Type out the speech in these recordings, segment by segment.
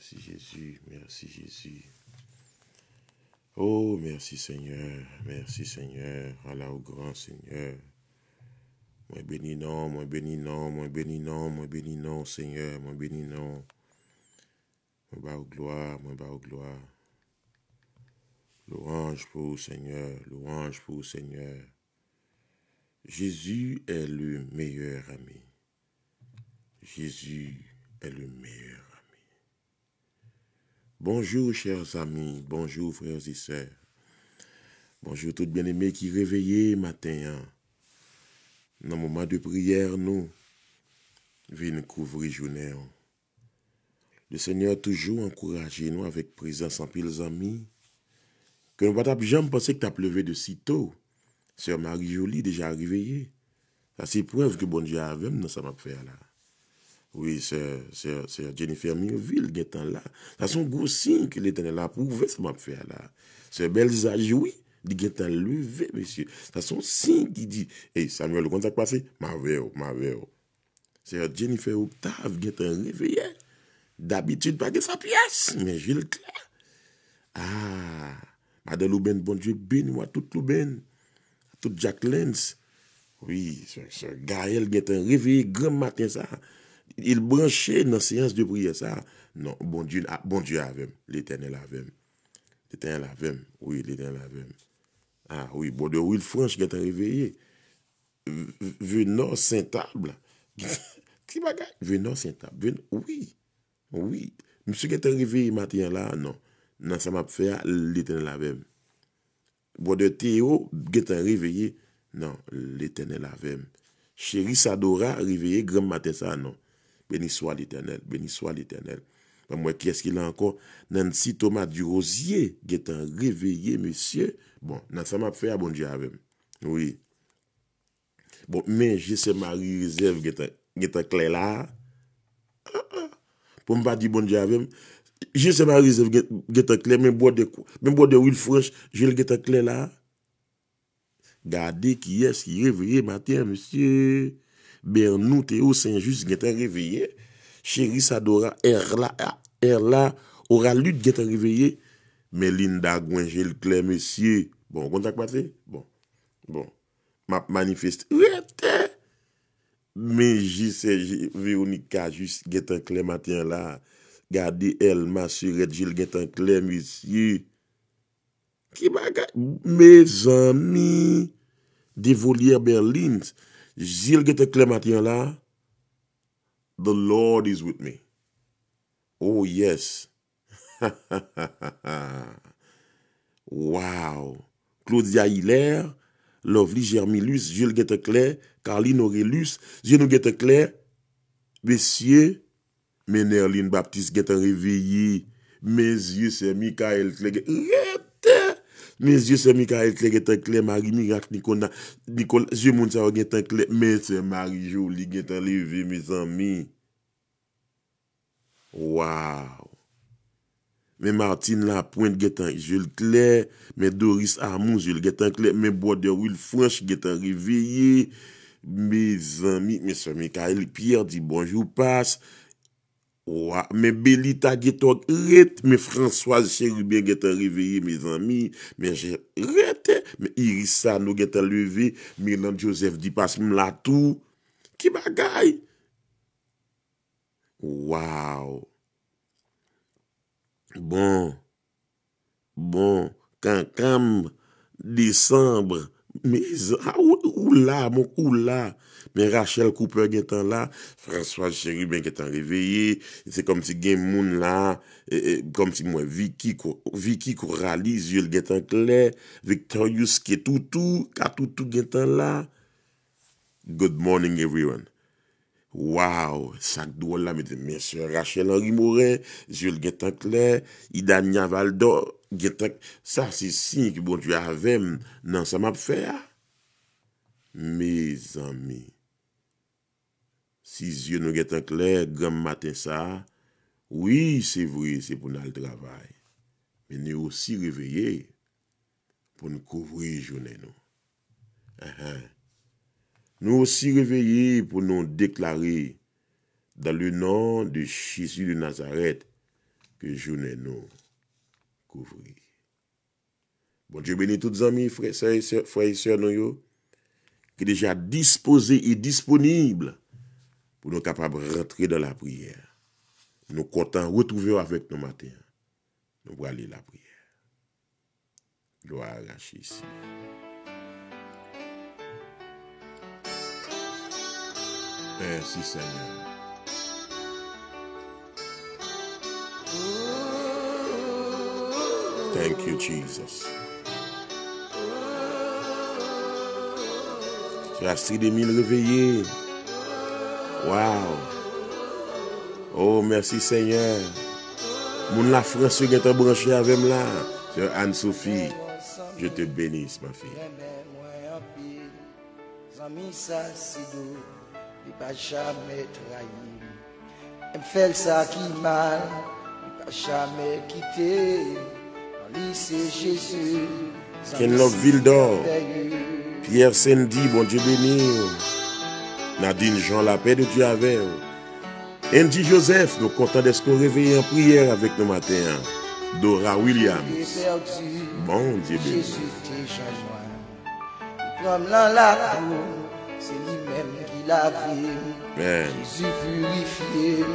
Merci Jésus, merci Jésus. Oh, merci Seigneur, Allah au grand Seigneur. Moi béni non, moi béni non, moi béni non, moi béni non, Seigneur, moi béni non. Moi bas au gloire, moi bas au gloire. Louange pour Seigneur, louange pour Seigneur. Jésus est le meilleur ami. Jésus est le meilleur ami. Bonjour chers amis, bonjour frères et sœurs. Bonjour tout bien-aimés qui réveillez matin. Dans le moment de prière, nous venons couvrir journée. Le Seigneur toujours encouragé nous avec présence en pile amis. Que nous ne pouvons jamais penser que tu as levé de si tôt. Sœur Marie-Jolie déjà réveillée. Ça c'est preuve que bon Dieu a avec nous, ça m'a fait là. Oui, c'est Jennifer Mirville qui est là. Ça sont gros signes que l'Éternel a prouvé, ça m'a fait là. C'est Belza Joui, qui est levé, monsieur. Ça sont signes qui dit, hey Samuel, comment ça passé? Mavel. C'est Jennifer Octave qui est réveillé. D'habitude, pas de sa pièce, mais j'ai le clair. Ah, Madame Louben, bon Dieu, bénis-moi toute Louben, toute Jacqueline. Oui, ce Gaël qui est réveillé grand matin, ça. Il branchait dans la séance de prière, ça. Non, bon Dieu avait, l'Éternel avait. L'Éternel avait, oui, l'Éternel avait. Ah oui, bon de Will Franche qui est réveillé. Venant Saint-Table. Qui bagaille? Venant Saint-Table. Oui. Monsieur qui est réveillé matin là, non. Non, ça m'a fait l'Éternel avait. Bon de Théo qui est réveillé, non, l'Éternel avait. Chérie Sadora réveillé grand matin ça, non. Béni soit l'Éternel, béni soit l'Éternel. Moi, qui est-ce qu'il a encore? Nancy Thomas du Rosier, qui est un réveillé, monsieur. Bon, ça m'a fait à bon Dieu avec. Oui. Bon, mais je sais Marie Réserve, qui est un clé là. Pour me pas dire bon Dieu avec. Je sais Marie Réserve, qui est un clé, même bois de Will French, je le un clé là. Gardez qui est-ce qui est réveillé matin, monsieur. Bernou, Théo, Saint-Just, qui est réveillé. Chérie Sadora, Erla, aura lutte qui est réveillé. Mais Linda Gouingé, le clé, monsieur. Bon, contact passé? Bon. M'a manifeste. Mais Véronique juste qui est un clé matin là. Gardez elle, ma surette, Gilles, qui est un clé, monsieur. Qui bagaille? Mes amis. Des volières Berlin. Gilles, qui est un clé matin là. The Lord is with me. Oh, yes. Wow. Claudia Hiller, Lovely Germilus, Jules Gueteclair, Carline Aurelius, Jean Gueteclair, Messieurs, Ménerline Baptiste Guetin réveillé. Mes yeux, c'est Michael Clé. Mes yeux, c'est Michael Clé, Marie Miracle, Nicolas, Dieu Mounsa Guetin Clé, mais c'est Marie Jolie Guetin levé, mes amis. Wow. Mais Martine Lapointe Guetin, Jules Claire, mais Doris Armou, Jules Guetin Claire, mais Border Will Franche Guetin réveillé, mes amis, mes soeurs Michael Pierre dit bonjour, passe. Wow. Mais Belita Guetin rete, mais Françoise Chérubin Guetin réveillé, mes amis, mais j'ai rete, mais Irissa nous Guetin levé, Mélan Joseph dit passe la tout. Qui bagaille? Wow. Bon, quand décembre, mais oula, mais Rachel Cooper qui est là, François Chérubin qui est réveillé, c'est comme si gen moun là, comme si moi Vicky Coralie, Jules qui est clair, Victorious qui est tout qui est là. Good morning everyone. Wow, ça doit là, mes soeurs Rachel Henri Morin, Jules Guetin Claire, Idania Valdo, ça c'est signe que bon Dieu avait, non, ça m'a fait. Mes amis, si Dieu nous Guetin Claire, grand matin ça, oui, c'est vrai, c'est pour nous le travail, mais nous aussi réveillés pour nous couvrir journée nous. Nous aussi réveillés pour nous déclarer dans le nom de Jésus de Nazareth que journée nous couvrir. Bon Dieu bénit tous les amis, frères et sœurs, nous, qui déjà disposés et disponibles pour nous capables de rentrer dans la prière. Nous comptons retrouver avec nous matin. Nous allons aller la prière. Gloire à Jésus. Merci Seigneur. Thank you, Jesus. Tu as 6 000 réveillés. Wow. Oh, merci Seigneur. Mon la France qui est branché avec moi là. Sœur Anne-Sophie, je te bénisse, ma fille. Il ne va jamais trahir. Il fait ça qui mal, il ne va jamais quitter. En lui, c'est Jésus. Ken Love Ville d'Or, Pierre Sandy, bon Dieu béni. Nadine Jean, la paix de Dieu avec. Andy Joseph, nous contents d'être réveillés en prière avec nous matin. Dora Williams, bon Dieu béni. Jésus t'est joint. Comme dans la cour, c'est lui-même qui l'a vu. Jésus purifié,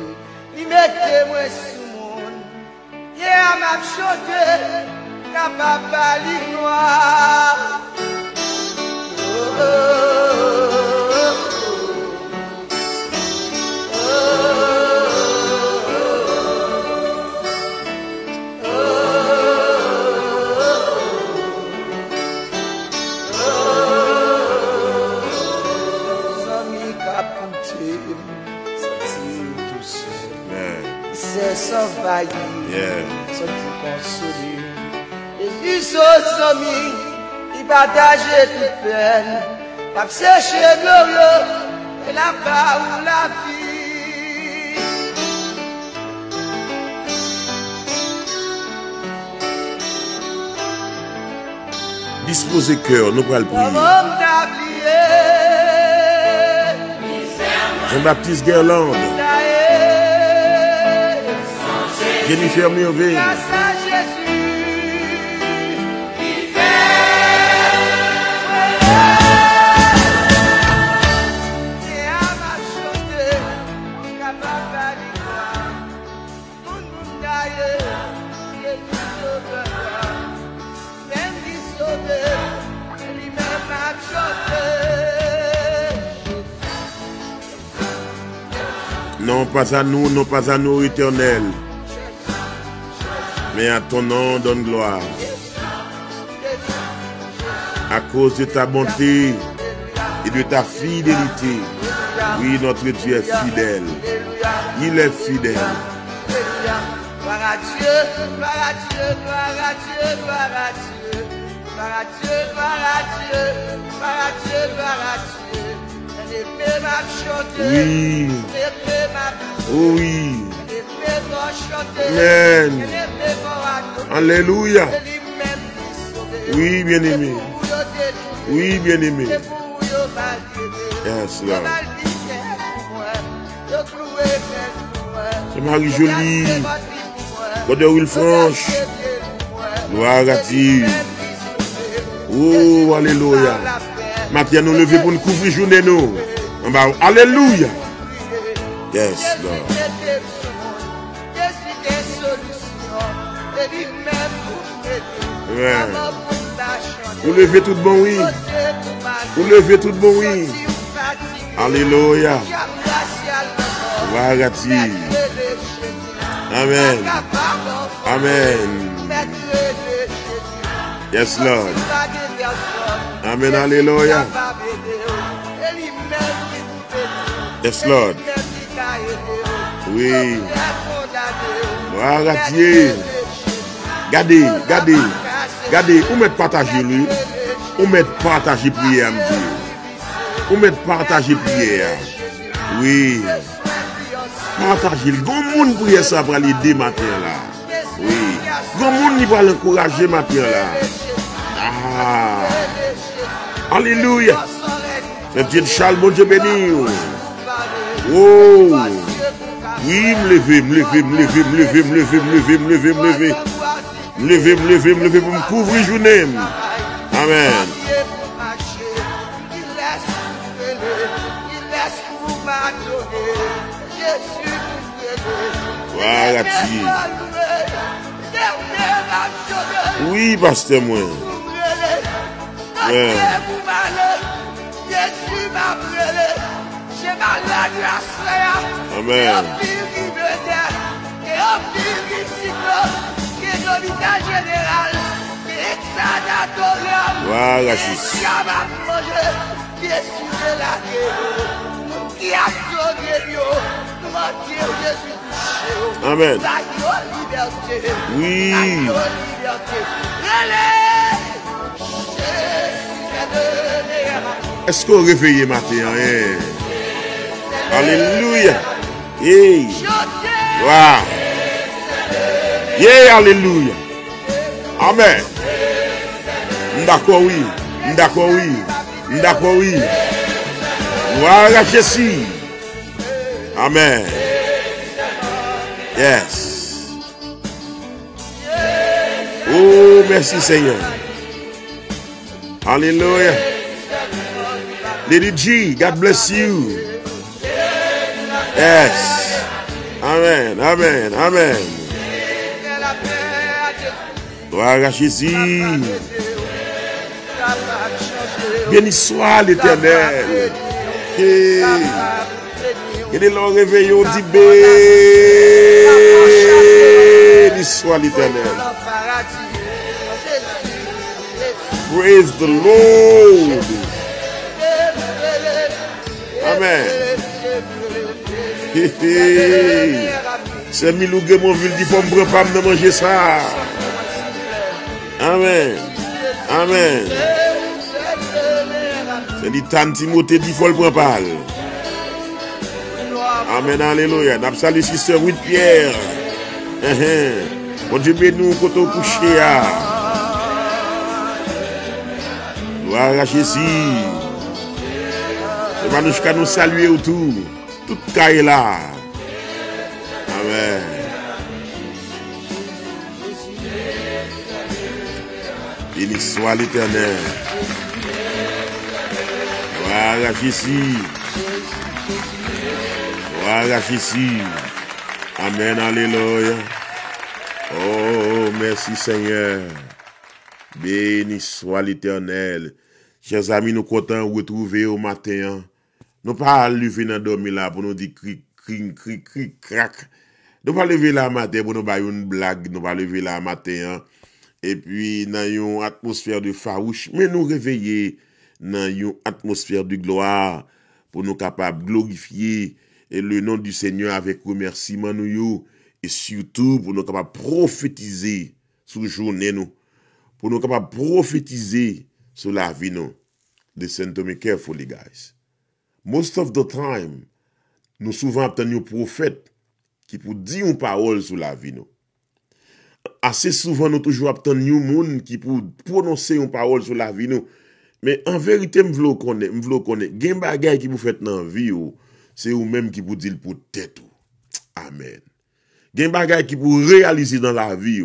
il mettait moi sous monde. Hier m'a chanté, capable de noir. Sans faillir, sans tout consoler. Jésus, aux amis, il partageait toute peine. La séché glorieux et la part où la vie. Disposez cœur, nous allons prier. Jean-Baptiste Guerland. Jennifer Merveille. Non pas à nous, éternel. Mais à ton nom donne gloire. À cause de ta bonté et de ta fidélité. Oui, notre Dieu est fidèle. Il est fidèle. Gloire à Dieu, gloire à Dieu, gloire à Dieu, gloire à Dieu. Gloire à Dieu, gloire à Dieu, gloire à Dieu, gloire à Dieu. Oui. Oui. Amen. Alléluia. Oui, bien-aimé. Oui, bien-aimé. Yes, Lord. C'est Marie-Jolie. Godeur Wilfranche. Gloire à Dieu. Oh, alléluia. Maintenant, nous levons pour nous couvrir journée nous. Alléluia. Yes, Lord. Ouais. Vous levez tout bon, oui. Vous levez tout bon, oui. Alléluia. Gloire à Dieu. Amen. Amen. Yes, Lord. Amen. Alléluia. Yes, Lord. Oui. Gloire à Dieu. Gardez, où mettre partager lui, où mettre partager prière, où mettre partager prière. Oui. Partager. Grand monde prière ça pour l'aider matin là. Oui. Grand monde va l'encourager matin là. Ah. Alléluia. C'est Dieu de Charles, bon Dieu béni. Oh. Oui, me lever pour me couvrir journée. Amen. Voilà, oui, pasteur, moi. Amen. Voilà, amen. Oui. Est-ce qu'on réveille matin? Alléluia. Hey. Wow. Yeah, alléluia. Amen. D'accord, oui. D'accord, oui. D'accord, oui. Voilà, Jésus. Amen. Yes. Oh, merci Seigneur. Alléluia. Lady G, God bless you. Yes. Amen. Amen. Amen. Gloire à Jésus. Béni soit l'Éternel. Hey. Et les longs réveillés ont dit béni soit l'Éternel. Praise the Lord. Amen. C'est Milou mon ville dit faut me pas me manger ça. Amen. Amen. C'est dit Tan Timothée dit faut le prendre pas. Amen, alléluia. N'a pas salué sister Ruth Pierre. Bon Dieu béni nous quand on couche. Gloire à Jésus. C'est pas nous jusqu'à nous saluer autour. Tout cas est là. Amen. Béni soit l'Éternel. Gloire à Jésus. Gloire à Jésus. Amen, alléluia. Oh, merci Seigneur. Béni soit l'Éternel. Chers amis, nous comptons de retrouver au matin. Nous pas lever dans dormir là pour nous dire cric, crac. Nous pas lever là matin pour nous faire une blague. Nous pas lever là matin. Et puis, dans une atmosphère de farouche, mais nous réveiller dans une atmosphère de gloire pour nous capables de glorifier et le nom du Seigneur avec remerciement nous et surtout pour nous capables de prophétiser sur la journée nous, pour nous capables de prophétiser sur la vie nous. Listen to me carefully, guys. Most of the time, nous souvent obtenons un prophète qui peut dire une parole sur la vie nous. Assez souvent, nous toujours obtenons un monde qui peut prononcer une parole sur la vie nous. Mais en vérité, je veux connaître. Il y a des bagages qui vous faites dans la vie, c'est vous-même qui vous dites pour tête. Amen. Il y a des bagages qui vous réaliser dans la vie,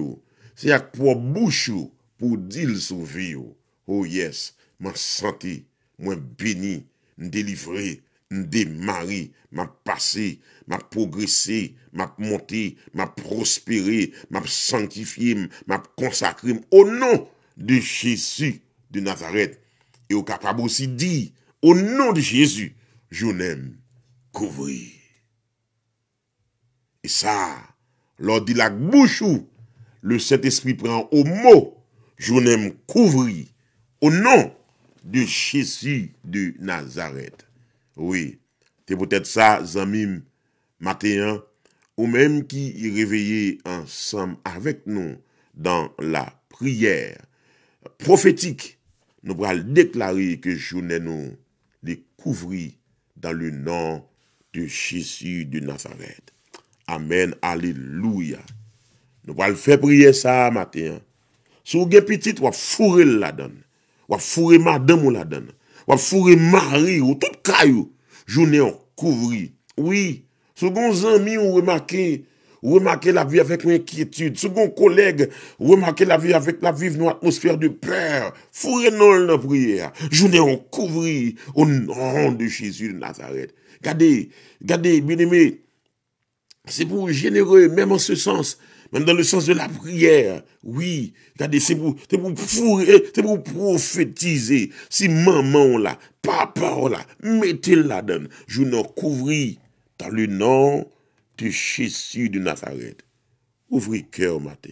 c'est pour bouche pour dire sur la vie. Oh yes, ma santé, moi béni, délivré, démarré, m'a passé, m'a progressé, m'a monté, m'a prospéré, m'a sanctifié, m'a consacré au nom de Jésus de Nazareth. Et au capable aussi dire, au nom de Jésus, je n'aime couvrir. Et ça, lors de la bouche, le Saint-Esprit prend au mot, je n'aime couvrir, au nom de Jésus de Nazareth. Oui, c'est peut-être ça, Zamim, matin, ou même qui est réveillé ensemble avec nous dans la prière prophétique. Nous allons déclarer que journée nous les couvrir dans le nom de Jésus de Nazareth. Amen, alléluia. Nous allons faire prier ça matin. Si vous avez petit, vous fourrez la donne. Vous fourrez madame la donne. Vous fourrez mari ou tout caillou. Journée on couvrir. Oui, si Second ami, ou remarquez la vie avec une inquiétude. Second collègue, remarquez la vie avec la vie dans atmosphère de peur. Fourrez-nous dans la prière. Journée on couvrit au nom de Jésus de Nazareth. Regardez, bien aimé, c'est pour généreux, même en ce sens, même dans le sens de la prière. Oui, regardez, c'est pour fourrer, c'est pour prophétiser. Si maman là, papa là, mettez-le là-dedans. Journée on couvrit dans le nom de Jésus de Nazareth. Ouvrez cœur matin.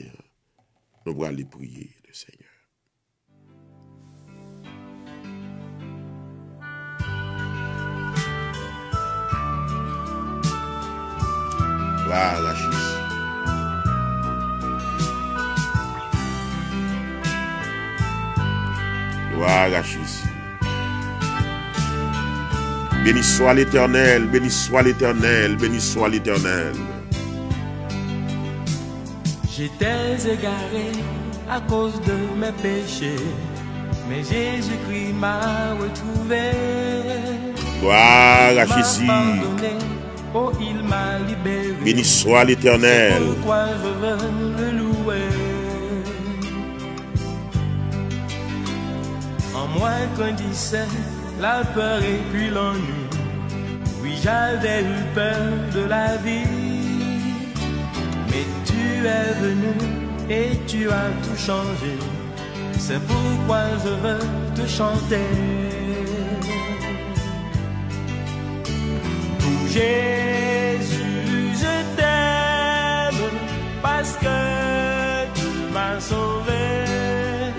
Nous allons aller prier le Seigneur. Voilà, Jésus. Voilà, Jésus. Béni soit l'Éternel, béni soit l'Éternel, béni soit l'Éternel. J'étais égaré à cause de mes péchés, mais Jésus-Christ m'a retrouvé. Gloire à Jésus. Oh, il m'a libéré. Béni soit l'Éternel. C'est pourquoi je veux le louer. En moins qu'un 17, la peur et puis l'ennui. Oui, j'avais eu peur de la vie. Mais tu es venu et tu as tout changé. C'est pourquoi je veux te chanter. Pour Jésus, je t'aime parce que tu m'as sauvé.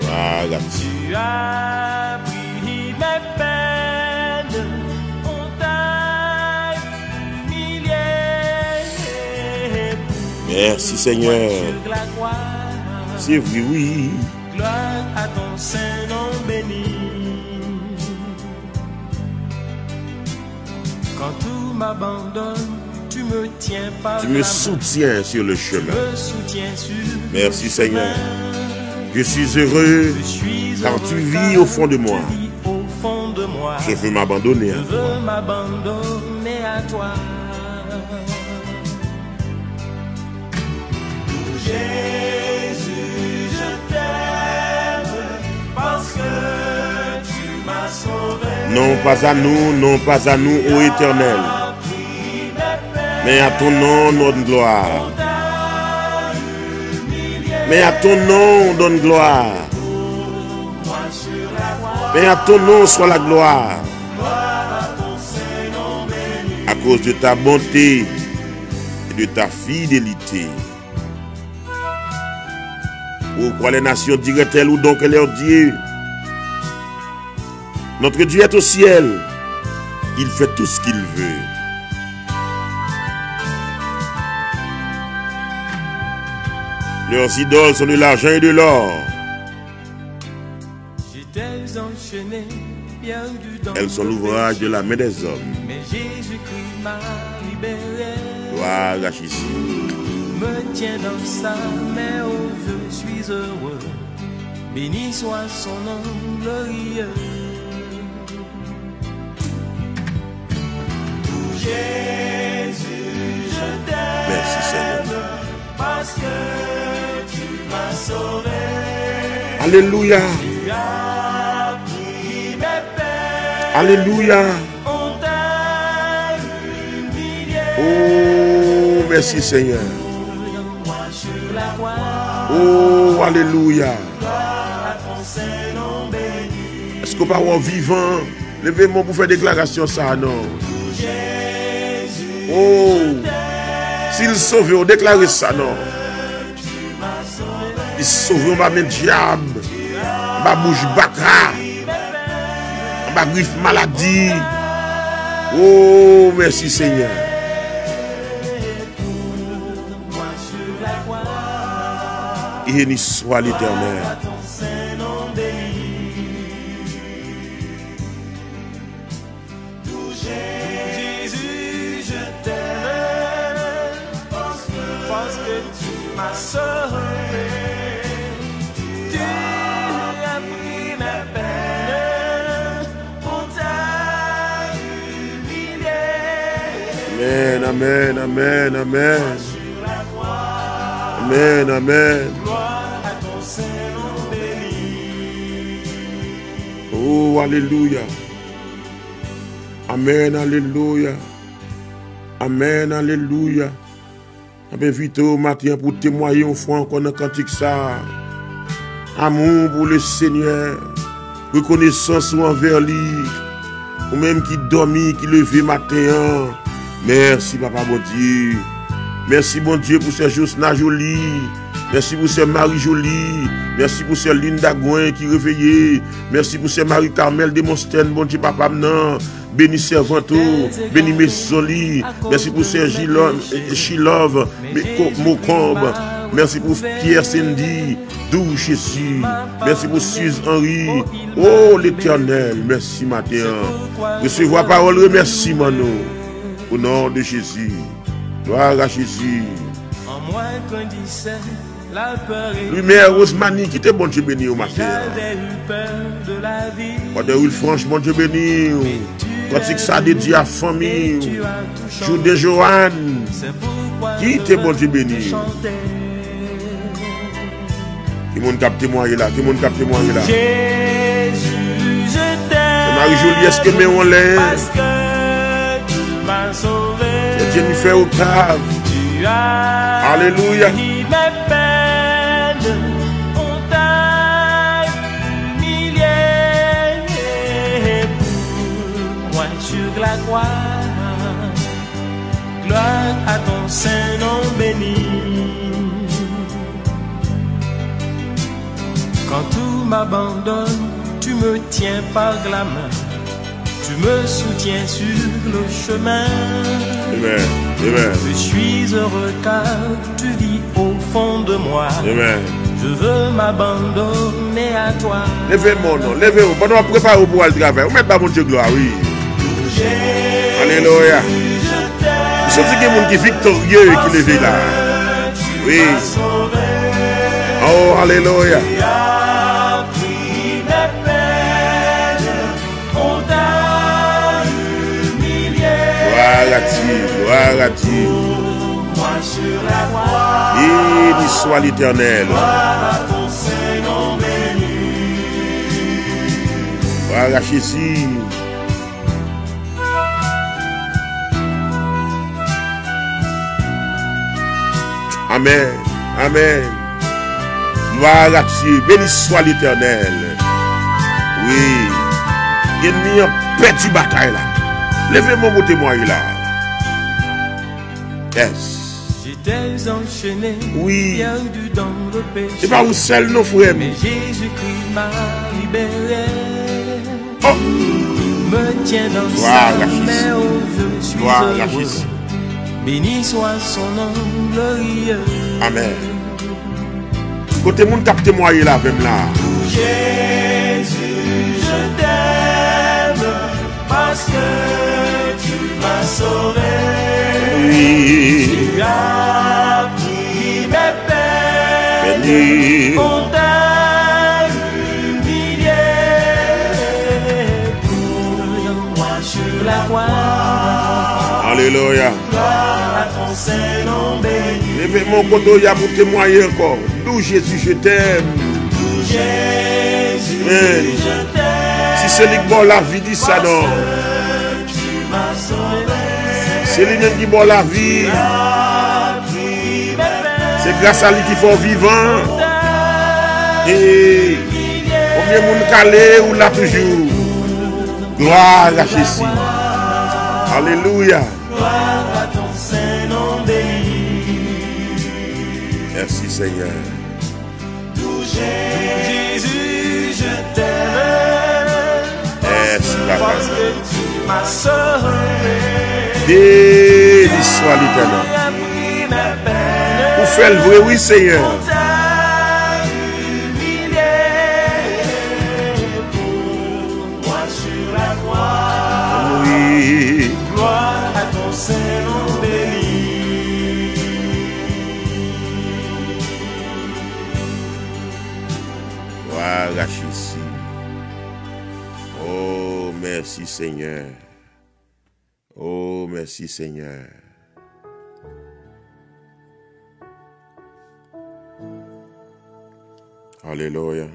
Voilà. Tu as pris mes peines, on t'a humilié. Merci Seigneur. C'est vrai, oui. Gloire à ton Saint-Nom béni. Quand tout m'abandonne, tu me tiens par Tu me soutiens sur le chemin. Merci Seigneur. Je suis heureux car tu vis au fond de moi. Je veux m'abandonner à toi. Jésus, je t'aime parce que tu m'as sauvé. Non pas à nous, ô Éternel, mais à ton nom donne gloire. Mais à ton nom donne gloire. Mais à ton nom soit la gloire. À cause de ta bonté et de ta fidélité. Pourquoi les nations diraient-elles où donc est leur Dieu? Notre Dieu est au ciel. Il fait tout ce qu'il veut. Leurs idoles sont de l'argent et de l'or. Elles sont l'ouvrage de la main des hommes. Mais Jésus-Christ m'a libéré. Gloire à Jésus. Me tient dans sa main, oh, je suis heureux. Béni soit son nom glorieux. Jésus, je t'aime. Merci Seigneur. Parce que tu m'as sauvé. Alléluia. Tu as pris mes peines. Alléluia. On t'a humilié. Oh, merci Seigneur. Oh, alléluia. Est-ce que par un vivant, levez-moi pour faire déclaration ça, non? Oh, s'il sauve, on déclare ça, non? Il sauve, on va mettre diable, on va bouche baka, on va griffe maladie. Oh, merci Seigneur. Béni soit l'Éternel. Jésus, je t'aime parce que tu m'as sauvé. Tu as pris mes peines, on t'a humilié. Amen, amen, amen, amen. Amen, amen. Oh, alléluia. Amen, alléluia. Amen, alléluia. Invite au matin pour témoigner au fond qu'on a cantique ça. Amour pour le Seigneur. Reconnaissance envers lui. Ou même qui dormit, qui levé matin. Merci, Papa bon Dieu. Merci, bon Dieu, pour ces Josna Jolie. Merci pour ces Marie Jolie. Merci pour ces Linda Gouin qui réveillait. Merci pour ces Marie Carmel de Monstène, bon Dieu, Papa maintenant. Béni Servanto, béni Messoli. Merci pour ces Chilove, Mocombe. Merci pour Pierre Cindy, Dou Jésus. Merci pour Suze Henri. Oh l'Éternel, merci matin. Recevoir parole, remerciement nous. Au nom de Jésus. Gloire à Jésus. En moins qu'on disait, la peur est... Lumière Rosemanie, qui était bon Dieu béni au matin. J'avais eu peur de la vie. Quand de Franche, bon Dieu béni. Quand c'est que ça dédié à famille. Jour de Joanne. Qui était bon Dieu béni. Qui m'ont capté moi là, qui m'ont capté moi là. Jésus, je t'aime. Marie-Jolie, est-ce que mais on l'est? Parce que tu m'as sauvé. C'est Jennifer Octave. Tu as Alléluia. pris mes peines. On t'a humilié pour moi sur la croix. Gloire à ton Saint-Nom béni. Quand tout m'abandonne, tu me tiens par la main. Tu me soutiens sur le chemin. Amen. Amen. Je suis heureux car tu vis au fond de moi. Amen. Je veux m'abandonner à toi. Levez mon nom, levez-vous. Pendant qu'on prépare pour le travail, vous mettez pas mon Dieu gloire, oui. Alléluia. Vous savez qu'il y a des gens qui sont victorieux et qui lèvent là. Oui. Oh, alléluia. Gloire à Dieu. Béni soit l'Éternel. Gloire à Jésus. Amen. Amen. Gloire à Dieu. Béni soit l'Éternel. Oui. Ennemi a perdu bataille là. Levez-moi mon témoin là. Yes. J'étais enchaîné, oui, perdu dans le péché. C'est pas vous seul, nos frères. Mais Jésus-Christ m'a libéré. Oh. Me tient dans sa main, oh, je suis heureux. Béni soit son nom glorieux. Amen. Côté moun capte moi là, même là. Jésus, je t'aime parce que tu m'as sauvé. Oui. Tu as pris mes peines. On t'a humilié pour moi sur la croix. Alléluia. Gloire à ton Saint-Nom béni. Levez mon côté là pour témoigner encore. D'où Jésus, je t'aime. D'où Jésus, je t'aime. Si c'est lui qui bon la vie, dit ça non. Tu m'as sauvé. C'est lui qui bon la vie. C'est grâce à lui qu'il faut vivant. Et combien de monde calé ou là toujours. Gloire à Jésus. Alléluia. Gloire à ton Saint-Nom béni. Merci Seigneur. D'où Jésus, je t'aime. Merci Papa. Parce que tu m'as sauvé. Béni soit l'Éternel. Pour faire le vrai, oui Seigneur. Oui. Gloire à ton Saint-Nom béni. Gloire à Jésus. Oh, merci Seigneur. Oh, merci Seigneur. Alléluia.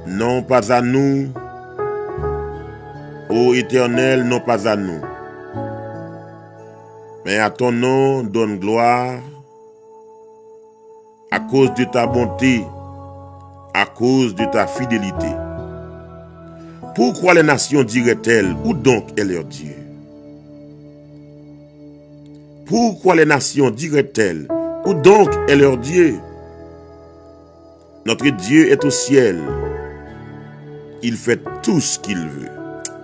Non pas à nous, ô Éternel, non pas à nous, mais à ton nom donne gloire, à cause de ta bonté, à cause de ta fidélité. Pourquoi les nations diraient-elles, où donc est leur Dieu? Pourquoi les nations diraient-elles, où donc est leur Dieu? Notre Dieu est au ciel. Il fait tout ce qu'il veut.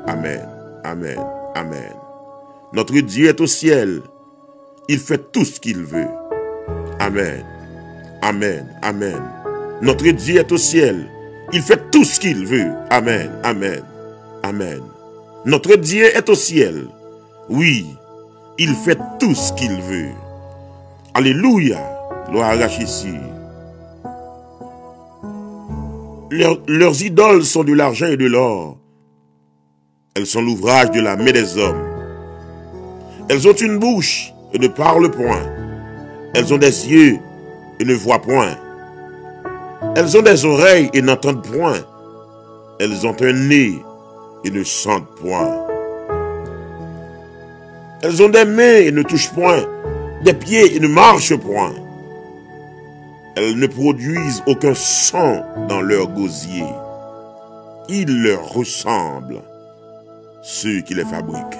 Amen, amen, amen. Notre Dieu est au ciel. Il fait tout ce qu'il veut. Amen, amen, amen. Notre Dieu est au ciel. Il fait tout ce qu'il veut. Amen, amen, amen. Notre Dieu est au ciel. Oui, il fait tout ce qu'il veut. Alléluia. Gloire à Jésus. Leurs idoles sont de l'argent et de l'or. Elles sont l'ouvrage de la main des hommes. Elles ont une bouche et ne parlent point. Elles ont des yeux et ne voient point. Elles ont des oreilles et n'entendent point. Elles ont un nez et ne sentent point. Elles ont des mains et ne touchent point. Des pieds et ne marchent point. Elles ne produisent aucun son dans leur gosier. Ils leur ressemblent, ceux qui les fabriquent,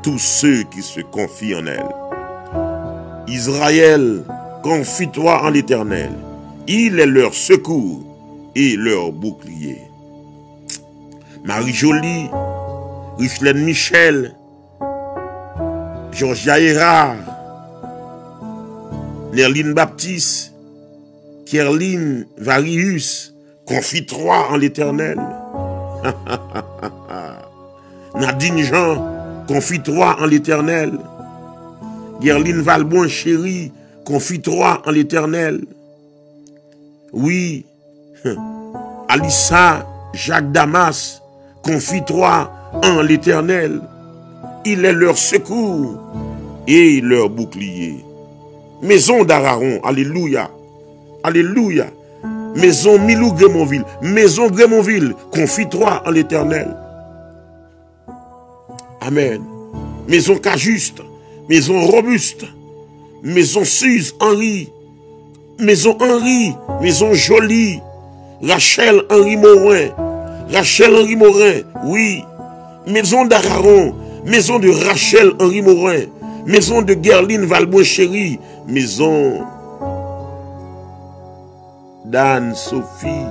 tous ceux qui se confient en elles. Israël, confie-toi en l'Éternel. Il est leur secours et leur bouclier. Marie-Jolie, Richelaine Michel, Georgia Hérard, Nerline Baptiste, Kerline Varius, confie-toi en l'Éternel. Nadine Jean, confie-toi en l'Éternel. Gerline Valbon, chérie, confie-toi en l'Éternel. Oui, Alissa, Jacques Damas, confie-toi en l'Éternel. Il est leur secours et leur bouclier. Maison d'Araron, alléluia. Alléluia. Maison Milou Grémonville. Maison Grémonville. Confie-toi en l'Éternel. Amen. Maison Cajuste. Maison Robuste. Maison Suze Henri. Maison Henri. Maison Jolie. Rachel Henri Morin. Rachel Henri Morin. Oui. Maison d'Araron. Maison de Rachel Henri Morin. Maison de Gerline Valbon chérie. Maison d'Anne Sophie.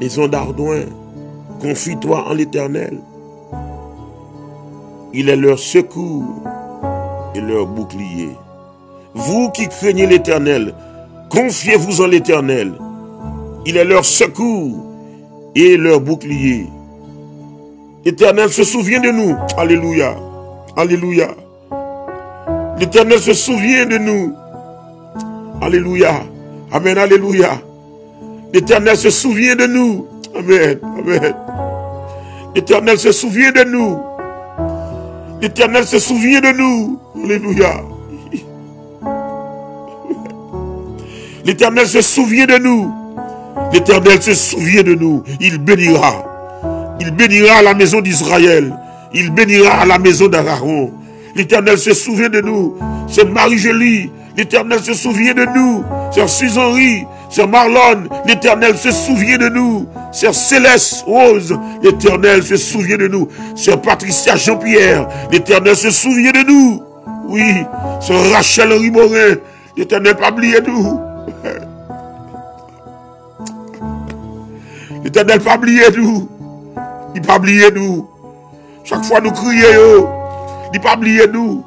Maison d'Ardouin. Confie-toi en l'Éternel. Il est leur secours et leur bouclier. Vous qui craignez l'Éternel, confiez-vous en l'Éternel. Il est leur secours et leur bouclier. L'Éternel se souvient de nous. Alléluia. Alléluia. L'Éternel se souvient de nous. Alléluia. Amen. Alléluia. L'Éternel se souvient de nous. Amen. Amen. L'Éternel se souvient de nous. L'Éternel se souvient de nous. Alléluia. L'Éternel se souvient de nous. L'Éternel se souvient de nous. Il bénira. Il bénira la maison d'Israël. Il bénira la maison d'Aaron. L'Éternel se souvient de nous. C'est Marie-Jolie. L'Éternel se souvient de nous. Sœur Suze Henri. Sœur Marlon. L'Éternel se souvient de nous. Sœur Céleste Rose. L'Éternel se souvient de nous. Sœur Patricia Jean-Pierre. L'Éternel se souvient de nous. Oui. Sœur Rachel Henri Morin. L'Éternel n'a pas oublié nous. L'Éternel n'a pas oublié nous. Il n'a pas oublié nous. Chaque fois nous crions, il n'a pas oublié nous.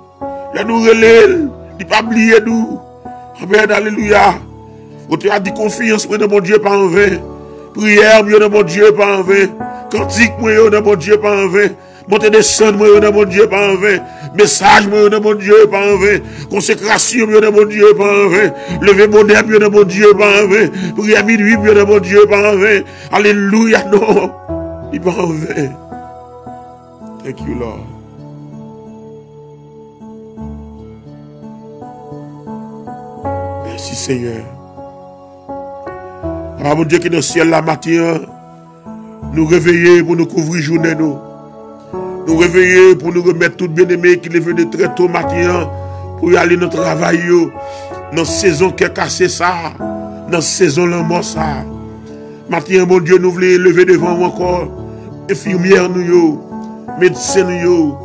Il nous relève, il n'a pas oublié nous. Amen, alléluia. On te a dit confiance, moi, dans mon Dieu, pas en vain. Prière, moi, dans mon Dieu, pas en vain. Cantique, moi, dans mon Dieu, pas en vain. Montez descendre, moi, dans mon Dieu, pas en vain. Message, moi, dans mon Dieu, pas en vain. Consécration, moi, dans mon Dieu, pas en vain. Lever bonheur, moi, dans mon Dieu, pas en vain. Prière minuit, moi, dans mon Dieu, pas en vain. Alléluia, non. Il pas en vain. Thank you, Lord. Merci, Seigneur. Ah, mon Dieu qui est dans le ciel, la matin, nous réveiller pour nous couvrir journée, nous. Nous réveiller pour nous remettre tout bien-aimé qui lève de très tôt matin pour y aller dans le travail. Dans la saison qui est cassée ça. Dans la saison de la mort ça. Matin, mon Dieu, nous voulons lever devant nous encore. Infirmières nous, médecins nous,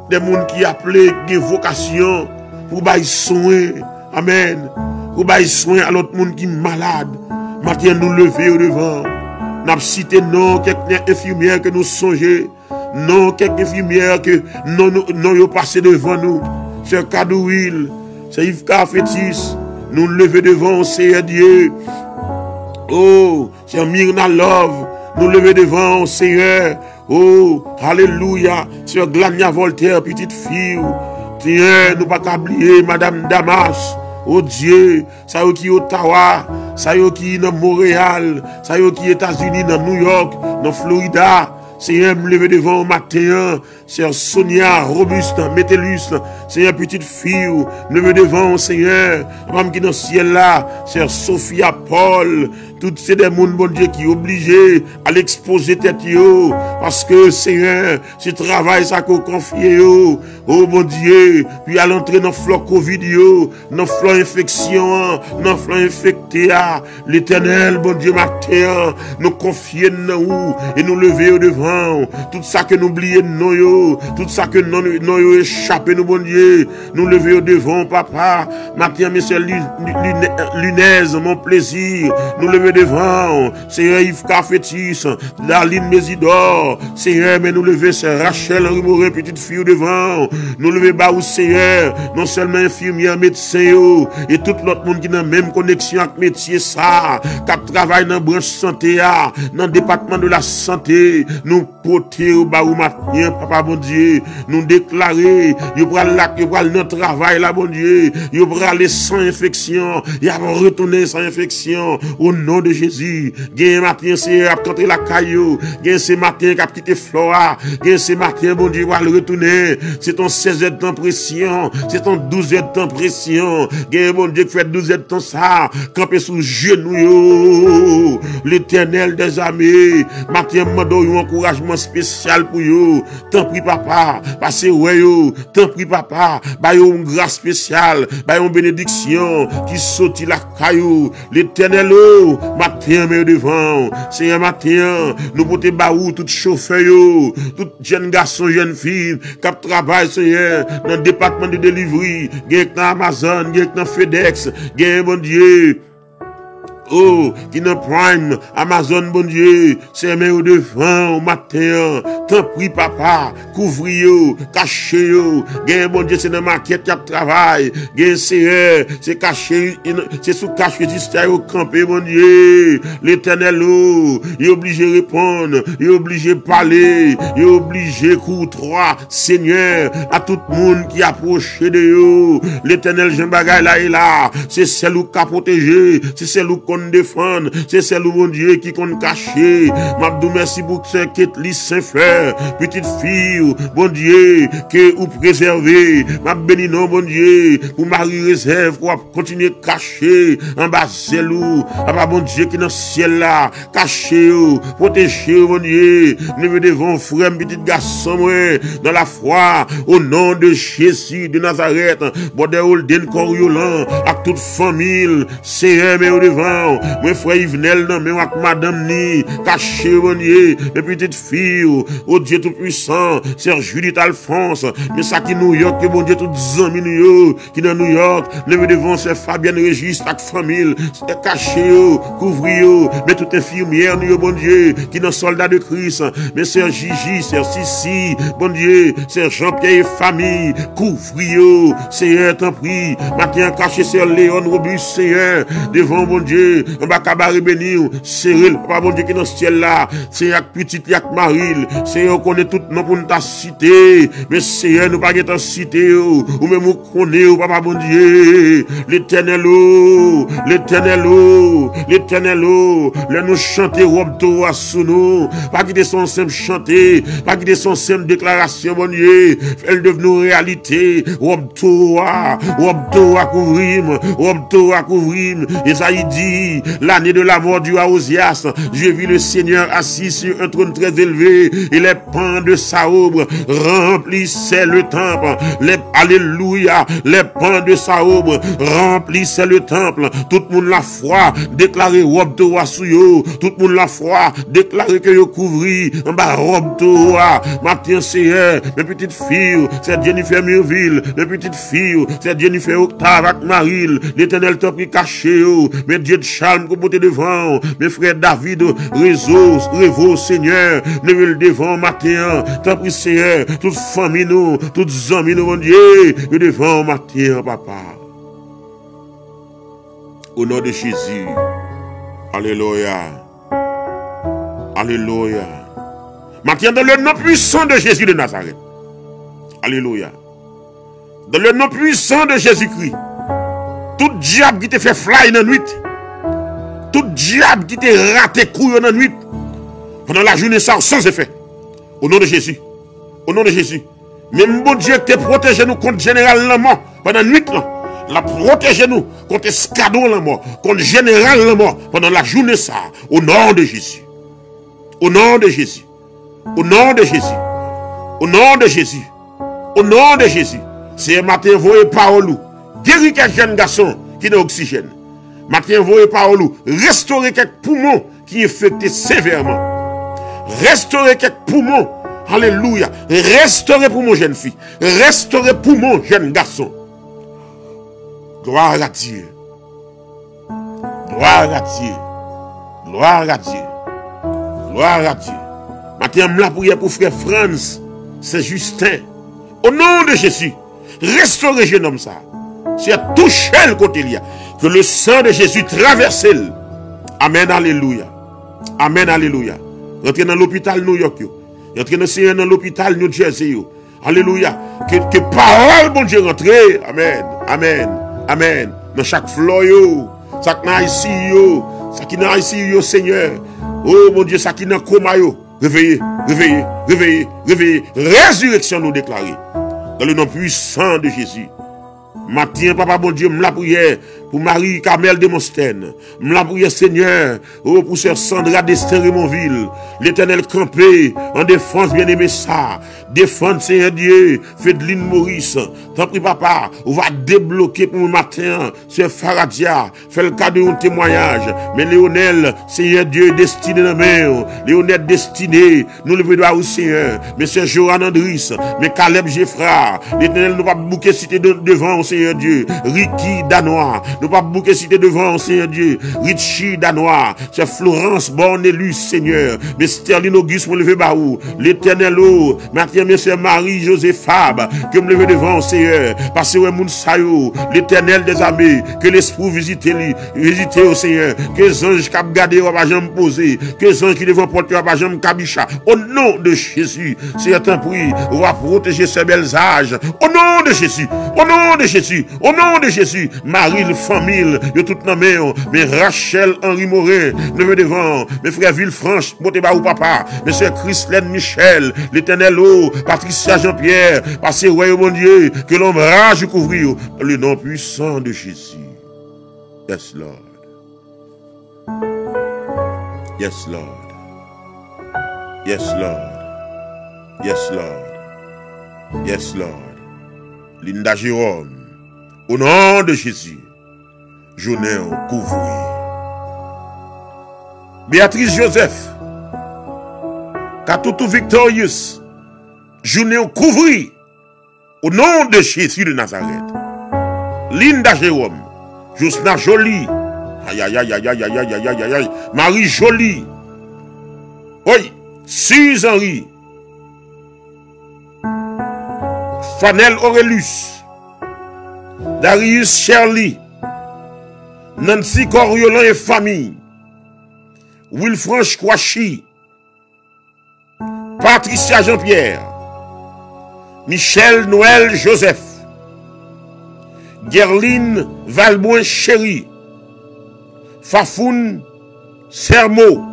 des gens qui appellent des vocations pour bailler soin. Amen. Pour bailler soin à l'autre monde qui est malade. Matin, nous lever devant. Nous avons cité non, quelques infirmières que nous songeons. Non, quelques infirmières que nous passé devant nous. C'est Kadouil, c'est Yves Fétis. Nous lever devant, Seigneur Dieu. Oh, c'est Myrna Love. Nous lever devant, Seigneur. Oh, alléluia. C'est Glania Voltaire, petite fille. Tiens, nous pas oublier Madame Damas. Oh Dieu, ça y est qui Ottawa, ça y est qui dans Montréal, ça y est qui États-Unis, dans New York, dans Florida. Seigneur, me lever devant au matin, Seigneur Sonia, Robuste, Métellus, Seigneur petite fille, me lever devant, Seigneur, femme qui dans le ciel là, Seigneur Sophia, Paul, toutes ces des mondes, bon Dieu, qui obligés à l'exposer tête yo, parce que Seigneur, ce travail ça qu'on confie yo, oh bon Dieu, puis à l'entrée dans le flot Covid yo, dans le flot infection, dans le flot infecté, l'Éternel, bon Dieu, matin, nous confier nous et nous lever au devant. Tout ça que nous oublions nous yo, tout ça que nous yo échappé nous bon Dieu, nous lever au devant papa. Matin monsieur Lunez, mon plaisir, nous lever devant. Seigneur Yves Fétis, Darline Mésidor, Seigneur, mais nous lever c'est Rachel Rumoré, petite fille devant. Nous lever bas au Seigneur, non seulement infirmière, médecin yo, et tout l'autre monde qui n'a même connexion avec métier ça, qui travaille dans la branche santé, dans le département de la santé. Nous porter au bas ou matin, papa bon Dieu, nous déclarer, il va notre travail là, bon Dieu, il va aller sans infection, il va retourner sans infection, au nom de Jésus. Gain matin, c'est à contre la caillou, gain ce matin, qu'a quitté Flora, gain ce matin, bon Dieu, va le retourner, c'est ton 16 heures de temps pression, c'est ton 12 heures de temps pression, gain bon Dieu, qui fait 12 heures de temps ça, camper sous genou, l'Éternel des armées, matin, mando, un encouragement spécial pour yo. Tant pis papa, parce ouais yo, tant pis papa, ba yo une grâce spéciale, ba yo une bénédiction qui sorti la caillou. L'Éternel matin mais devant, c'est un matin, nous pour te baou tout chauffeur yo, tout jeune garçon, jeune fille, qui travaille Seigneur dans le département de delivery, gagne dans Amazon, gagne dans FedEx, gagne bon Dieu. Oh, qui dans Prime, Amazon, bon Dieu, c'est mes au devant, au matin, tant pis papa, couvrir, cacher, gain bon Dieu, c'est dans ma quête qui travaille, gain c'est caché, c'est sous cache juste au camper, bon Dieu, l'Éternel, il est obligé de répondre, il est obligé de parler, il est obligé de courtois, Seigneur, à tout le monde qui approche de eux, l'Éternel, Jean Bagay là et là, c'est celle où qu'a protégé, c'est celle où qu'on défendre, c'est celle où mon Dieu qui qu'on caché. M'abdou merci pour ce Ketli Saint-Frère, petite fille, bon Dieu, que ou préserver. M'a béni non, bon Dieu, pour Marie réserve, pour continuer caché, en bas zelou, ah bon Dieu qui dans le ciel là, caché, protéger, bon Dieu, nous devons frère, petit garçon, dans la foi, au nom de Jésus de Nazareth, bon de Olden Coriolan, à toute famille, c'est mais au devant. Mon frère Yvenel, non, mais avec madame ni, caché, mon Dieu, mes petites filles, oh Dieu tout-puissant, c'est Judith Alphonse, mais ça qui New York, que bon Dieu, toutes les amis New York, qui dans New York, levez devant, c'est Fabienne Régis, avec famille, c'est caché, couvrir, mais toute infirmière, nous, bon Dieu, qui dans soldat de Christ, mais c'est Gigi, c'est Sissi, bon Dieu, c'est Jean-Pierre et famille, couvrir, Seigneur, t'en prie, matin caché, c'est Léon Robuste, Seigneur, devant, bon Dieu, Dieu, on va cabaret bénir, Cyril, papa bon Dieu qui est dans le ciel là, c'est yak petit, yak maril, c'est on connaît tout non pour nous ta cité, mais c'est nous pas ta cité, ou même on connaît, papa bon Dieu, l'éternel, l'éternel, l'éternel, là nous chanter robe to sous nous, pas quitter son simple chanter, pas quitter son simple déclaration, bon Dieu, elle devenu réalité, robe to à couvrir, robe to à couvrir, et ça il dit, l'année de la mort du Aosias, j'ai vu le Seigneur assis sur un trône très élevé, et les pans de sa aube remplissaient le temple, alléluia, les pans de sa aube remplissaient le temple, tout le monde la foi, déclaré robe to à sous yo, tout le monde la foi, déclaré que yo couvri, en bas robe to à, matin Seigneur, mes petites filles, c'est Jennifer Murville, mes petites filles, c'est Jennifer Octave avec Maril, l'éternel t'a pris caché, mes dieux de charme qu'on monte devant, mes frères David, réseau, Seigneur, levez le devant matin, t'as pris Seigneur, toute famille nous, toutes amis nous, mon Dieu, le devant matin, papa. Au nom de Jésus, alléluia, alléluia. Matin dans le nom puissant de Jésus de Nazareth, alléluia. Dans le nom puissant de Jésus-Christ, tout diable qui te fait fly dans la nuit, tout diable qui te raté couille dans la nuit, pendant la journée, ça sans effet. Au nom de Jésus. Au nom de Jésus. Même bon Dieu qui te protège nous contre général la mort pendant la nuit, la protège nous contre escadron la mort, contre général la mort pendant la journée, ça. Au nom de Jésus. Au nom de Jésus. Au nom de Jésus. Au nom de Jésus. Au nom de Jésus. C'est un matin, voyez parole. Guérir quelques jeunes garçons qui n'ont oxygène. Matin, voyez parole. Restaurer quelques poumons qui infectés sévèrement. Restaurer quelques poumons. Alléluia. Restaurer pour mon jeune fille. Restaurer pour mon jeune garçon. Gloire à Dieu. Gloire à Dieu. Gloire à Dieu. Gloire à Dieu. Matin, je la prière pour frère Franz. C'est Justin. Au nom de Jésus. Restaurer jeune homme ça. C'est touché le côté là. Que le sang de Jésus traverse. Amen, alléluia. Amen, alléluia. Rentrez dans l'hôpital New York. Rentrez dans l'hôpital New Jersey. Alléluia. Que parole, bon Dieu, rentre. Amen. Amen. Amen. Dans chaque flot, ça qui n'a ici, ça qui n'a ici, Seigneur. Oh mon Dieu, ça qui n'a coma, réveillez, réveillez, réveillez, réveillez. Résurrection nous déclarer. Dans le nom puissant de Jésus. Matin, papa, bon Dieu, me la prière pour Marie Carmel de Monstène. Me la prière, Seigneur, oh, pour sœur Sandra d'Esther Raymondville. L'Éternel campé en défense, bien-aimé ça. Défendre, Seigneur Dieu, Fedeline Maurice. Tant pis, papa, on va débloquer pour le matin, sœur Faradia, fait le cas de un témoignage. Mais Léonel, Seigneur Dieu, destiné dans mer. Léonel destiné, nous le voulons au Seigneur. Mais sœur Joran Andris, mais Caleb Geoffra, l'Éternel nous va bouquer cité devant, Seigneur Dieu. Ricky Danois, nous pas bouquer cité devant, Seigneur Dieu. Richie Danois, c'est Florence Bornelus, Seigneur. Mais Sterling Auguste, pour lever baou. L'Éternel, oh, maintenant, mes sœurs Marie-José Fab, que me lever devant, Seigneur. Parce que moun sayo, l'Éternel des armées, que l'Esprit visite au Seigneur. Que les anges qui gardé, on va jamais poser. Que les anges qui devant porter, on va jamais cabicha. Au nom de Jésus, c'est un prix, on va protéger ces belles âges. Au nom de Jésus, au nom de Jésus, au nom de Jésus, Marie, le famille, de toute la main, mais Rachel Henri Morin, levez devant, mes frères Villefranche, montez bas ou papa, mes soeurs Christelaine Michel, l'Éternel, oh, Patricia Jean-Pierre, passez, ouais, mon Dieu, que l'ombrage couvrir, le nom puissant de Jésus. Yes, Lord. Yes, Lord. Yes, Lord. Yes, Lord. Yes, Lord. Linda Jérôme, au nom de Jésus, journée couvrir. Béatrice Joseph, Katoutou Victorious, journée couvrir. Au nom de Jésus de Nazareth. Linda Jérôme, Josna Jolie, aïe aïe aïe aïe aïe aïe aïe aïe aïe, Marie Jolie, oui, Suze Henri, Fanel Aurelius, Darius Shirley, Nancy Coriolan et famille, Wilfranche Kouachi, Patricia Jean-Pierre, Michel Noël Joseph, Gerline Valboin Chéri, Fafoun Sermo,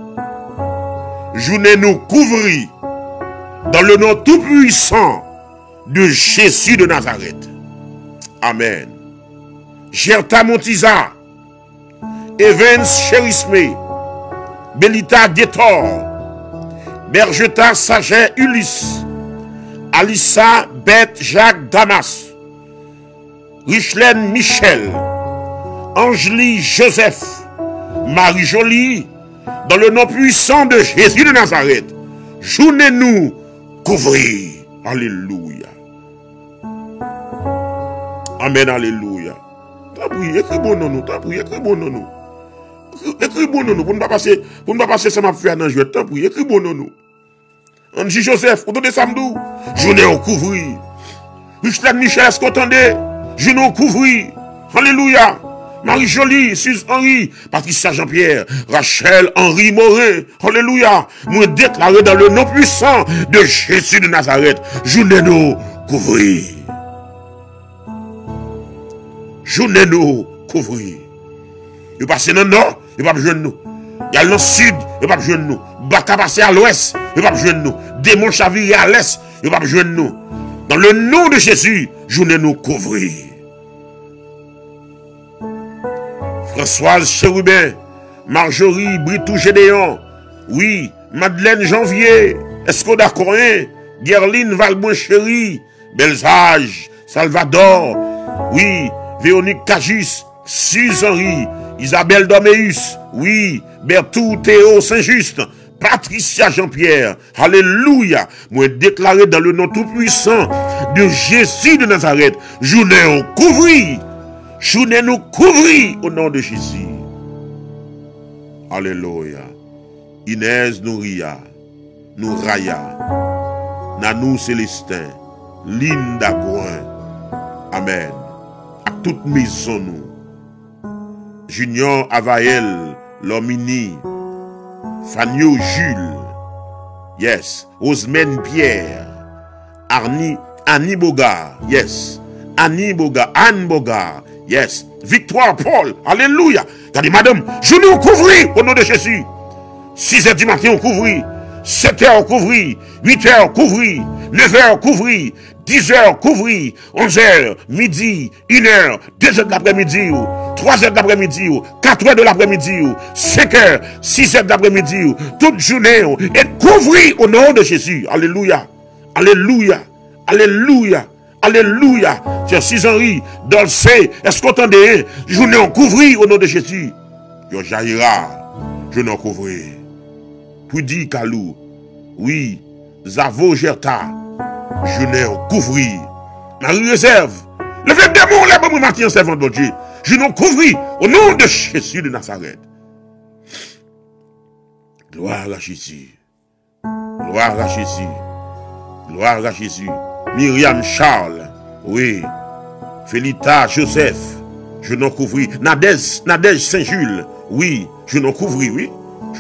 journée nous couvrit dans le nom tout-puissant de Jésus de Nazareth. Amen. Gerta Montiza, Evans Chérisme, Belita Guetor, Bergeta Saget Ulysse, Alissa Beth Jacques Damas, Richelaine Michel, Angélie Joseph, Marie Jolie, dans le nom puissant de Jésus de Nazareth, journée-nous couvrir. Alléluia. Amen, alléluia. T'as prié, écris bon non, t'as prié, écris bon non. Écris bon non, pour ne pas passer ça m'a fait dans le jeu. T'as prié, écris bon non. Angie Joseph, vous donnez samedi, journée au couvrir. Richelaine Michel, est-ce qu'on entendait? Journée au couvrir. Alléluia. Marie Jolie, Suze Henri, Patricia Jean-Pierre, Rachel Henri Morin. Alléluia. Moi déclaré dans le nom puissant de Jésus de Nazareth. Journée nous couvrir. Journée nous couvrir. Il passe dans le nord, il va pas besoin de nous. Il y a dans le sud, il va pas besoin de nous. Bata passé à l'ouest, il va pas besoin de nous. Démon chaviré à l'est, il va pas besoin de nous. Dans le nom de Jésus, journée nous couvrir. Françoise Chérubin, Marjorie Britou Gédéon, oui, Madeleine Janvier, est-ce qu'on est d'accord, hein? Gerline Valbon Chéri, Belzage, Salvador, oui, Véronique Cagis, Suze Henri, Isabelle Doméus, oui, Bertou Théo Saint-Just, Patricia Jean-Pierre, alléluia, moi déclaré dans le nom tout-puissant de Jésus de Nazareth, journée on couvrit. Journée nous couvrit au nom de Jésus. Alléluia. Inès Nouria, Nouraya, Nanou Célestin, Linda Gouin. Amen. À toute maison nous. Junior Avaël, Lomini, Fanio Jules. Yes. Osmène Pierre. Annie Boga. Yes. Annie Boga. Anne Boga. Yes. Victoire Paul. Alléluia. T'as dit, madame, je nous couvris au nom de Jésus. 6h du matin, on couvrit. 7h, on couvrit. 8h, on couvrit. 9h, couvrit. 10h, couvrit. 11h, midi, 1h, 2h de l'après-midi, 3h de l'après-midi, 4h de l'après-midi, 5h, 6h de l'après-midi, toute journée, et couvrit au nom de Jésus. Alléluia. Alléluia. Alléluia. Alléluia. C'est Suze Henri, Dolce, est-ce qu'on entendait? Journée on couvrit au nom de Jésus. Yo jaillira, je n'en couvris. Poudi Kalou, oui, Zavo Gerta, journée on couvrit. Marie Réserve, levez le démon, lève-moi matin, servant de Dieu. Je n'en couvris au nom de Jésus de Nazareth. Gloire à Jésus. Gloire à Jésus. Gloire à Jésus. Myriam Charles, oui. Félita Joseph, je n'en couvris. Nadège Saint-Jules, oui. Je n'en couvris, oui.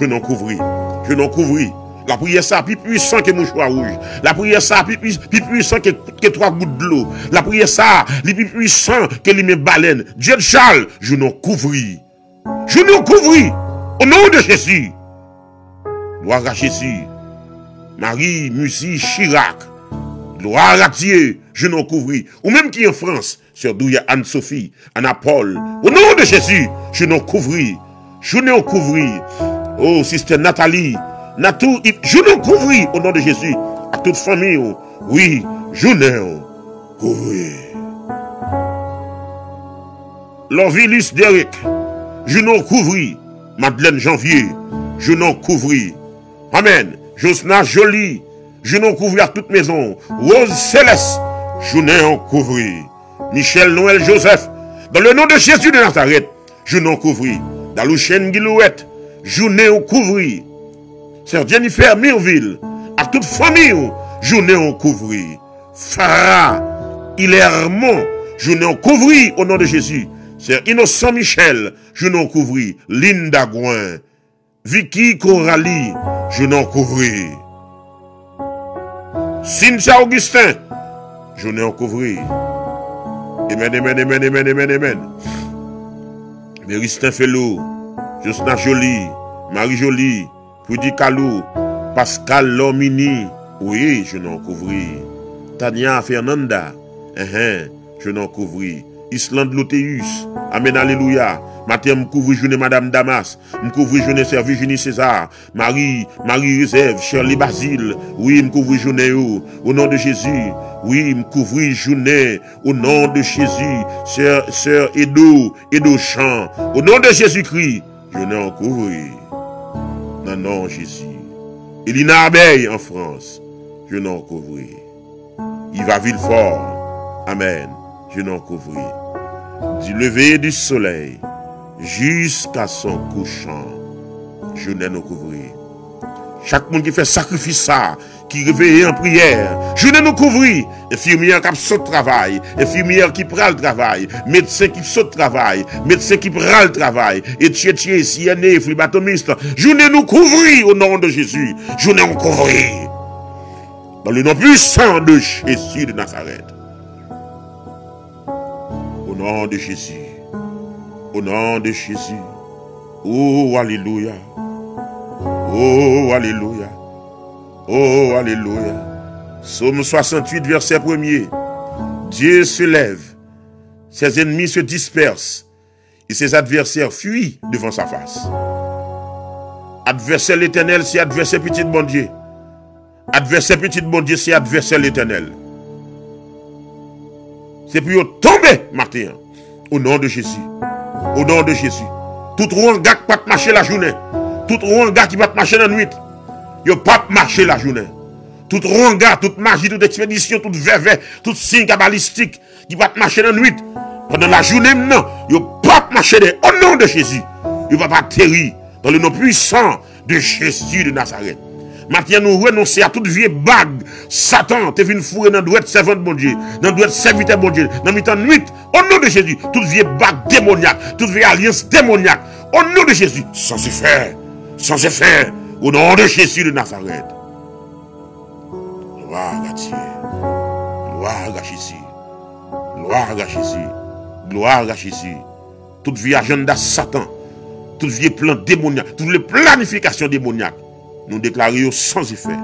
Je n'en couvris. Je n'en couvris. La prière ça plus puissant que mouchoir rouge. La prière ça plus puissant que 3 gouttes de l'eau. La prière ça plus puissant que les baleines. Dieu de Charles, je n'en couvris. Je n'en couvris. Au nom de Jésus. Gloire à Jésus. Marie Musi Chirac. Gloire à Dieu, je n'en couvris. Ou même qui en France, sur d'où il y a Anne-Sophie, Anna-Paul. Au nom de Jésus, je n'en couvris. Je n'en couvris. Oh, sister Nathalie, Natou, je n'en couvris au nom de Jésus. À toute famille, oui, je n'en couvris. L'Orvilus Derek, je n'en couvris. Madeleine Janvier, je n'en couvris. Amen. Josna Jolie, je n'en couvris à toute maison. Rose Céleste, je n'en couvris. Michel Noël Joseph, dans le nom de Jésus de Nazareth, je n'en couvris. Dalouchen Guilouette, je n'en couvris. Sœur Jennifer Mirville, à toute famille, je n'en couvris. Farah, Hilairement, je n'en couvris au nom de Jésus. C'est Innocent Michel, je n'en couvris. Linda Gouin, Vicky Coralie, je n'en couvris. Cynthia Augustin, je n'en couvris. Amen, amen, amen, amen, amen, amen. Méristin Fellow, Josna Jolie, Marie Jolie, Pudi Kalou, Pascal Lomini, oui, je n'en couvris. Tania Fernanda, je n'en couvris. Islande Loteus, Amen, Alléluia. Matin, me couvre journée Madame Damas, me couvre journée Sœur Virginie César, Marie Réserve, Shirley Basile, oui, me couvre journée au nom de Jésus, oui, me couvre journée au nom de Jésus, Sœur Edo Champ, au nom de Jésus-Christ, je n'en couvre, non, non, Jésus. Elina Abeille en France, je n'en couvre. Yves Villefort, Amen, je n'en couvre. Du lever du soleil jusqu'à son couchant, je n'ai nous couvrir. Chaque monde qui fait sacrifice ça, qui réveille en prière, je n'ai nous couvrir. Infirmière qui saute travail, infirmière qui prend le travail, médecin qui saute travail, médecin qui prend le travail, et tchétché, CNE, phlebotomiste, je n'ai nous couvrir au nom de Jésus, je n'ai nous couvrir. Dans le nom puissant de Jésus de Nazareth. Au nom de Jésus. Au nom de Jésus. Oh, alléluia. Oh, alléluia. Oh, alléluia. Psaume 68, verset 1er. Dieu se lève. Ses ennemis se dispersent. Et ses adversaires fuient devant sa face. Adversaire l'Éternel, c'est adversaire petit bon Dieu. Adversaire petit bon Dieu, c'est adversaire l'Éternel. C'est pour tomber matin. Au nom de Jésus. Au nom de Jésus. Tout rond gars qui va marcher la journée. Tout rond gars qui va marcher la nuit. Il ne va pas marcher la journée. Tout rond gars, toute magie, toute expédition, toute verve, tout signe cabalistique qui va marcher la nuit. Pendant la journée, non. Il ne va pas marcher au nom de Jésus. Il ne va pas atterrir dans le nom puissant de Jésus de Nazareth. Maintenant, nous renonçons à toute vieille bague. Satan, tu es venu fourrer dans le droit de servant de bon Dieu, dans le droit de serviteur de bon Dieu, dans le temps de nuit, au nom de Jésus, toute vieille bague démoniaque, toute vieille alliance démoniaque, au nom de Jésus, sans effet, au nom de Jésus de Nazareth. Gloire à Dieu, gloire à Jésus, gloire à Jésus, gloire à Jésus. Toute vieille agenda Satan, toute vieille plan démoniaque, toutes les planifications démoniaques, nous déclarons sans effet,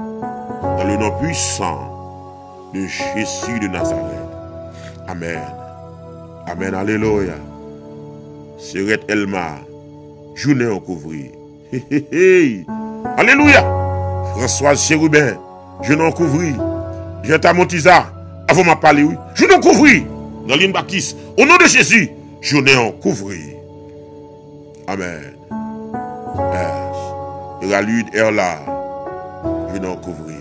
dans le nom puissant de Jésus de Nazareth. Amen. Amen. Alléluia. Serait Elma, journée en couvrir. Alléluia. Françoise Chérubin, je n'en couvris. Jeta Montiza, avant ma parler, oui. Je n'en couvris. Galine Baptiste, au nom de Jésus, je n'en couvris. Amen. Ralude Erla, je n'en couvrir.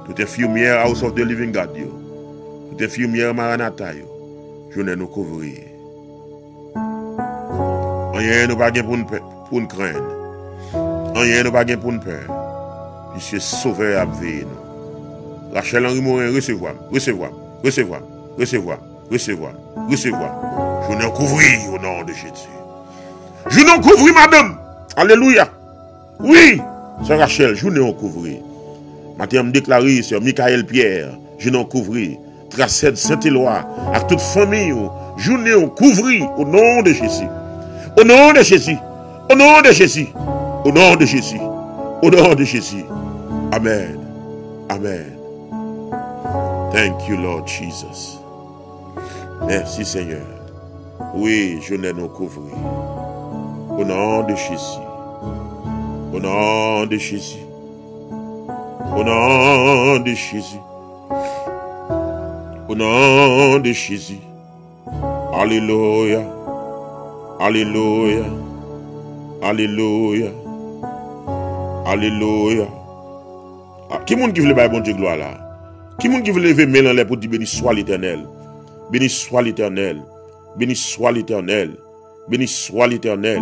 Toute infirmière House of the Living God, toute infirmière Maranatha, je n'ai nous couvrir. Rien nous pas pour nous craindre. Rien nous pas pour nous peur. Puisque sauveur a veillé nous. Rachel Henry Morin, recevoir. Je n'en couvrir au nom de Jésus. Je n'en couvrir, madame. Alléluia. Oui, c'est Rachel, je n'en couvrir. Maintenant, me déclarer sur Michael Pierre, je n'en couvrir. Tracède Saint-Éloi, à toute famille, je n'en couvrir au nom de Jésus. Au nom de Jésus. Au nom de Jésus. Au nom de Jésus. Au nom de Jésus. Amen. Amen. Thank you, Lord Jesus. Merci, Seigneur. Oui, je n'ai non couvrir. Au nom de Jésus. Au nom de Jésus. Au nom de Jésus. Au nom de Jésus. Alléluia. Alléluia. Alléluia. Alléluia. Qui monde qui veut le bon Dieu gloire là? Qui monde qui veut lever main en l'air pour dire béni soit l'Éternel? Béni soit l'Éternel. Béni soit l'Éternel. Béni soit l'Éternel.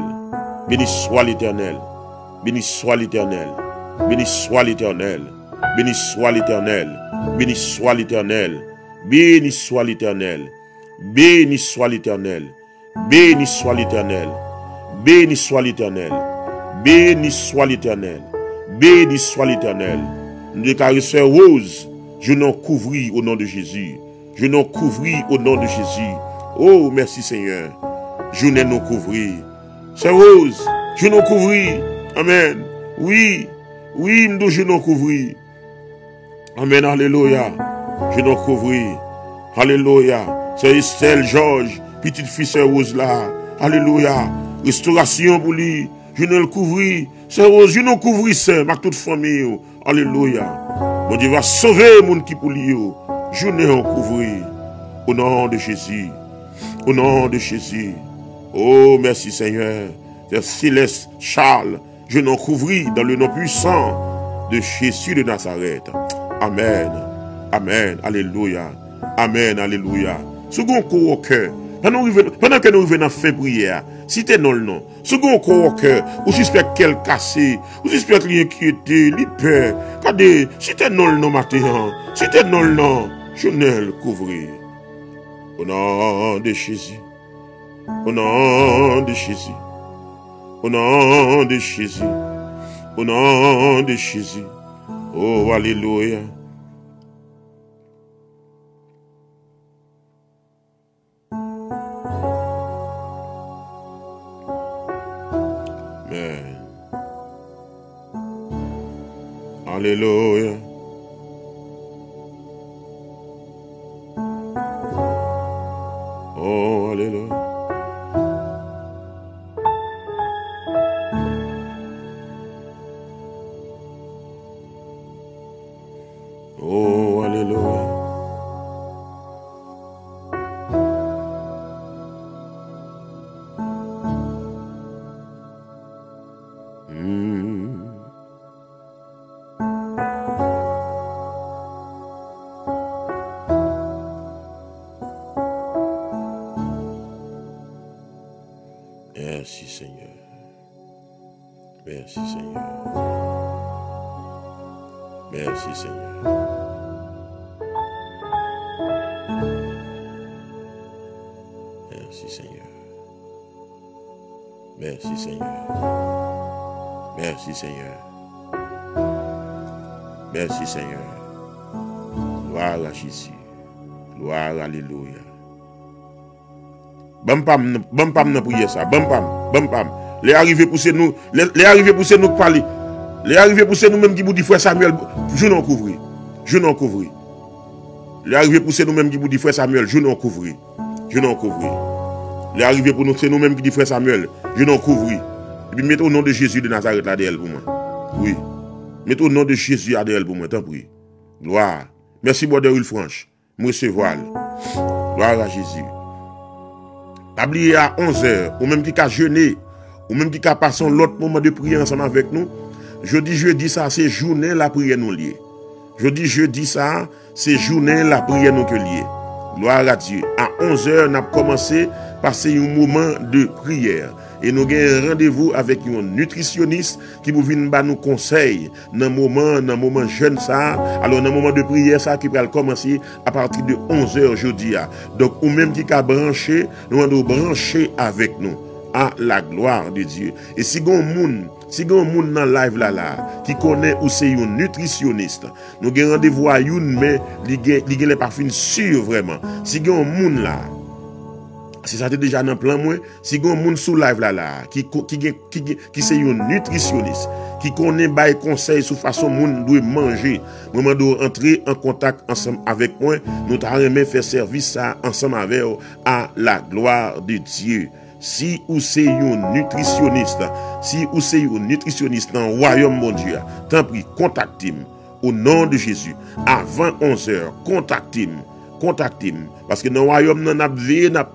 Béni soit l'Éternel. Béni soit l'Éternel. Béni soit l'Éternel. Béni soit l'Éternel. Béni soit l'Éternel. Béni soit l'Éternel. Béni soit l'Éternel. Béni soit l'Éternel. Béni soit l'Éternel. Béni soit l'Éternel. Béni soit l'Éternel. Nous déclarons Sœur Rose, je n'en couvris au nom de Jésus. Je n'en couvris au nom de Jésus. Oh, merci Seigneur. Je n'en couvris. Sœur Rose, je n'en couvris. Amen. Oui, oui, je n'en couvris. Amen, alléluia. Je n'en couvris. Alléluia. C'est Estelle Georges, petite fille Sœur Rose là. Alléluia. Restauration pour lui. Je ne le couvris. Sœur Rose, je n'en couvris, Sœur, ma toute famille. Alléluia. Mon Dieu va sauver mon qui pour lui. Je n'en couvris. Au nom de Jésus. Au nom de Jésus. Oh, merci Seigneur. C'est Céleste Charles. Je n'en couvris dans le nom puissant de Jésus de Nazareth. Amen. Amen. Alléluia. Amen. Alléluia. Second corps au cœur. Pendant que nous revenons faire prière, si tu es dans le nom, second corps au cœur, ou suspect qu'elle cassé, ou suspect qu'il inquiété, il peur. Regardez, si tu es dans le nom matin, si tu es dans le nom, je ne le couvrir. Au nom de Jésus. Au nom de Jésus. Au nom de Jésus. Au nom de Jésus. Oh, alléluia. Amen. Alléluia. Oh, alléluia. Oh, alléluia. Merci Seigneur. Merci Seigneur. Merci Seigneur. Merci Seigneur. Merci Seigneur. Merci Seigneur. Merci Seigneur. Gloire à Jésus. Gloire, alléluia. Bam pam nan prière ça. Bam pam. Les arrivés pousser nous, les arrivés pousser nous parler. Les arrivés pousser nous même qui vous dit frère Samuel, je n'en couvrir. Je n'en couvrir. Les arrivés pousser nous même qui vous dit frère Samuel, je n'en couvrir. Je n'en couvrir. Les arrivés pour nous, c'est nous même qui dit frère Samuel, je n'en couvrir. Et puis mettez au nom de Jésus de Nazareth là derrière pour moi. Oui. Mettez au nom de Jésus là derrière pour moi, t'en prie. Gloire. Merci Bordeaux Franche. Me recevoir. Gloire à Jésus. Tablier à 11h, ou même qui a jeûné, ou même qui a passé l'autre moment de prière ensemble avec nous. Jeudi ça, c'est journée la prière nous liée. Jeudi ça, c'est journée la prière nous que liée. Gloire à Dieu. À 11h, on a commencé à passer un moment de prière. Et nous avons un rendez-vous avec un nutritionniste qui vous vient nous conseiller dans le moment jeune ça. Alors, dans le moment de prière ça qui va commencer à partir de 11h jeudi. Donc, ou même qui a branché, nous allons brancher avec nous à la gloire de Dieu. Et si vous monde dans live là qui connaît ou c'est un nutritionniste, nous avons rendez-vous à une mais il n'est pas fin sûr vraiment. Si vous avez un monde là, si ça t'est déjà dans plan moi, si vous avez un monde sous live là qui c'est un nutritionniste, qui connaît bail conseil sur façon monde doit manger, moment de entrer en contact ensemble avec moi, nous t'aimer faire service ça ensemble avec à la gloire de Dieu. Si ou c'est un nutritionniste, dans le royaume mon Dieu, tant pis, contactez-moi au nom de Jésus. Avant 11h, contactez-moi. Parce que dans le royaume, nous avons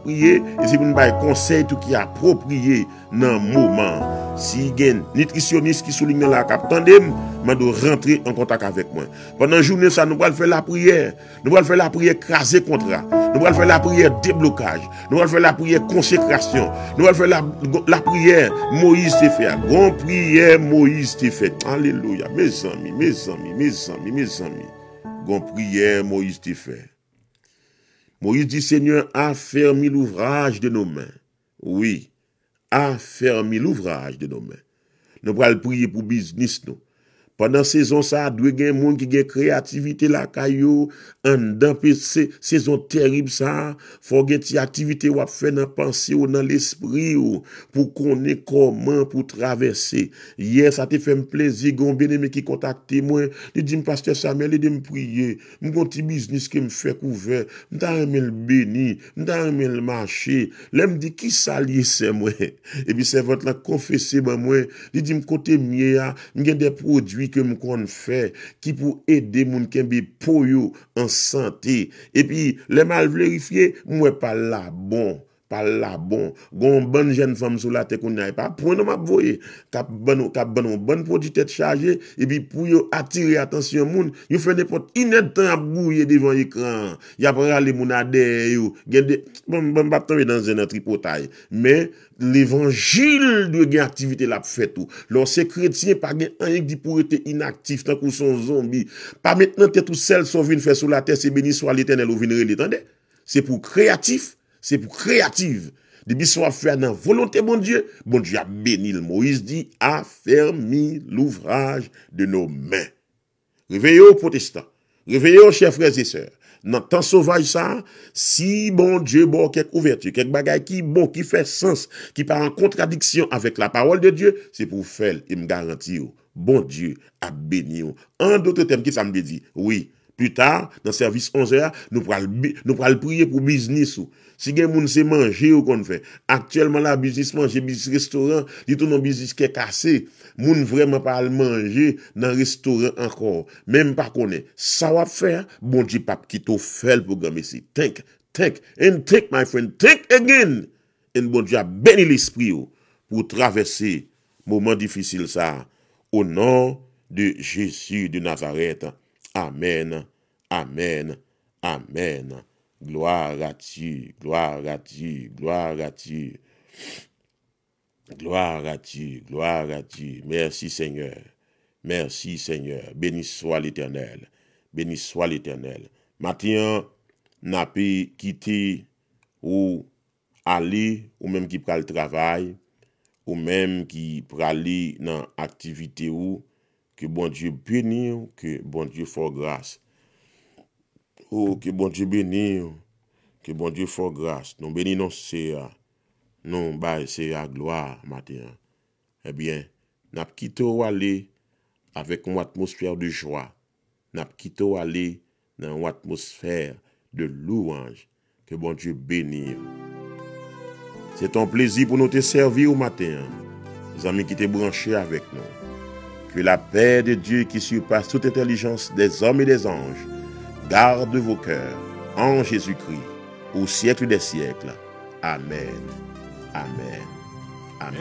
prié et si vous n'avez pas conseil tout qui est approprié dans le moment. Si il y a un nutritionniste qui souligne la cap, tandem, je dois rentrer en contact avec moi. Pendant la journée, ça, nous allons faire la prière. Nous allons faire la prière craser contrat. Nous allons faire la prière déblocage. Nous allons faire la prière consécration. Nous allons faire la prière Moïse te fait. Grande prière Moïse te fait. Alléluia. Mes amis. Grande prière Moïse te fait. Moïse dit, Seigneur, affermis l'ouvrage de nos mains. oui, affermi l'ouvrage de nos mains. Nous allons prier pour business nous. Pendant saison ça, doit y avoir monde qui a créativité la caillou, en dans saison terrible ça, faut que une activité ou faire dans pensée ou dans l'esprit ou pour connaître comment pour traverser. Hier ça te fait plaisir gon bien-aimé qui contacté moi, il dit pasteur Samuel, il dit me prier, mon petit business que me fait couvert, m'ta aimer le béni, m'ta aimer le marché. Là me dit qui ça lié c'est moi. Et puis servante la confesser ben moi, il dit me côté mieux, m'gen des produits que me qu'on fait qui pour aider moun kembe pour yo en santé et puis les mal vérifier moi pas là bon gon bonne jeune femme sur la tête qu'on n'a pas point m'a voyer cap bonne produit tête chargé et puis pour yo attirer attention moun yo fait n'importe temps à bouiller devant écran y a râler moun adé yo gen bon pas tomber dans un tripotail mais l'évangile de gain activité la fait tout lorsque chrétien pas gain un qui pour être inactif tant que son zombie pas maintenant tête tout seul sont vinn faire sur la terre c'est béni soit l'Éternel ou vinn relé attendez c'est pour créatif c'est pour créative depuis soit faire dans volonté bon Dieu a béni le Moïse dit affermi l'ouvrage de nos mains réveillez-vous protestants réveillez-vous chers frères et sœurs. Dans temps sauvage ça, si bon Dieu bon quelque ouverture, quelque bagaille qui bon qui fait sens, qui part en contradiction avec la parole de Dieu, c'est pour faire et me garantir bon Dieu a béni. En d'autres termes qui ça me dit, oui, plus tard dans service 11h, nous pourrons prier pour business ou si gen moun c'est manger ou qu'on fait. Actuellement la business manger, business restaurant, dit tout non business qui est cassé. Moun vraiment pas al manger dans restaurant encore. Même pas connaît. Ça va faire bon Dieu pape qui t'o fait le programme ici. Think and think my friend, think again. Et bon Dieu a béni l'esprit pour traverser moment difficile ça au nom de Jésus de Nazareth. Amen. Amen. Amen. Gloire à Dieu, gloire à Dieu, gloire à Dieu. Gloire à Dieu, gloire à Dieu. Merci Seigneur. Merci Seigneur. Béni soit l'Éternel. Béni soit l'Éternel. Maintenant, n'a pas quitté ou aller, ou même qui prend le travail, ou même qui prend aller dans l'activité ou, que bon Dieu bénisse, que bon Dieu fasse grâce. Oh, que bon Dieu bénisse, que bon Dieu fasse grâce. Nous bénissons CA. Nous baillons CA gloire matin. Eh bien, nous avons quitté aller avec une atmosphère de joie. Nous avons quitté aller dans une atmosphère de louange. Que bon Dieu bénisse. C'est un plaisir pour nous te servir au matin. Les amis qui te branchés avec nous. Que la paix de Dieu qui surpasse toute intelligence des hommes et des anges garde vos cœurs en Jésus-Christ au siècle des siècles. Amen. Amen. Amen.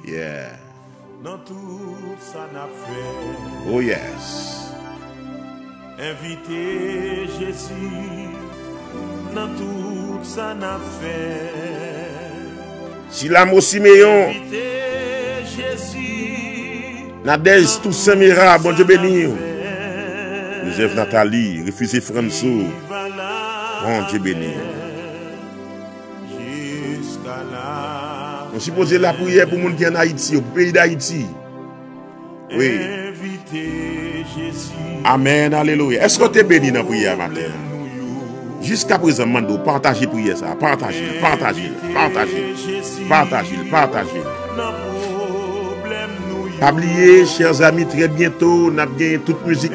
Yeah. Dans tout ça n'a fait. Oh yes. Inviter Jésus dans tout ça n'a fait. Si l'âme Siméon, Inviter Jésus. Nadège Toussaint Mira, bon Dieu béni. Joseph Nathalie, refusé François. Bon Dieu béni. Jusqu'à là. On suppose la prière pour les gens qui sont en Haïti, au pays d'Haïti. Oui. Inviter Jésus. Amen, alléluia. Est-ce que tu es béni dans la prière matin? Jusqu'à présent, mando, partagez la prière ça. Partagez. Pas oublier, chers amis, très bientôt, nous avons gagné toute musique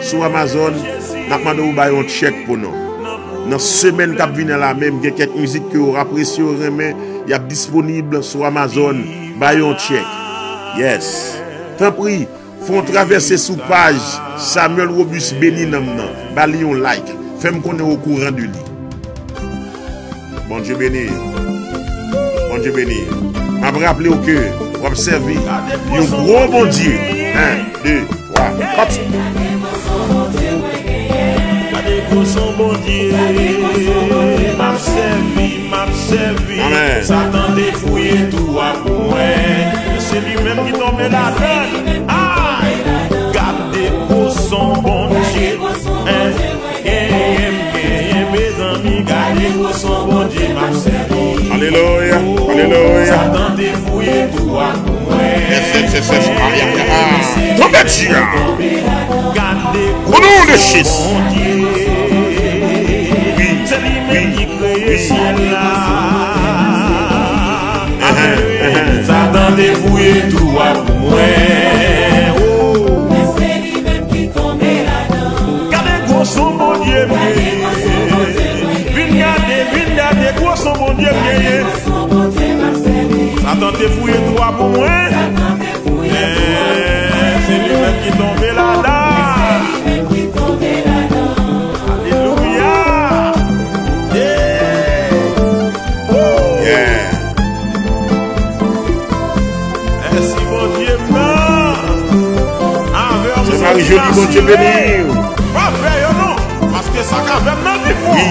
sur Amazon. Nous avons demandé un chèque pour nous. Dans la semaine qui vient là même, il y a quelques musiques que vous appréciez, il y a disponible sur Amazon. Un chèque. Yes. Tant pis, font traverser sous page Samuel Robus Béni Namnan. Bali un like. Fais-moi qu'on est au courant du lit. Bon Dieu béni. Bon Dieu béni. Je me rappelle que vous observez un gros bon Dieu. 1, 2, 3, 4. Son bon Dieu, m'a servi, Amen. Satan défouillé tout à moi. C'est lui-même qui tombe la donne. Gardez pour son bon Dieu. Mes amis, gardez pour son bon Dieu, m'a servi. Alléluia. Alléluia. Satan défouillé tout à moi. Trompette. Gardez Au nom de Jésus. C'est lui-même qui crée le ciel là. Satan défouillé tout à moi. C'est lui-même qui tombe là-dedans. Gardez gros son bon Dieu. Vine garder gros son bon Dieu. Satan défouillé tout à moi. C'est lui-même qui tombe là-dedans. Alléluia. Yeah. Merci mon Dieu. C'est Marie-Jolie, mon Dieu béni. Pas faire non. Parce que ça quand même non il faut. Oui.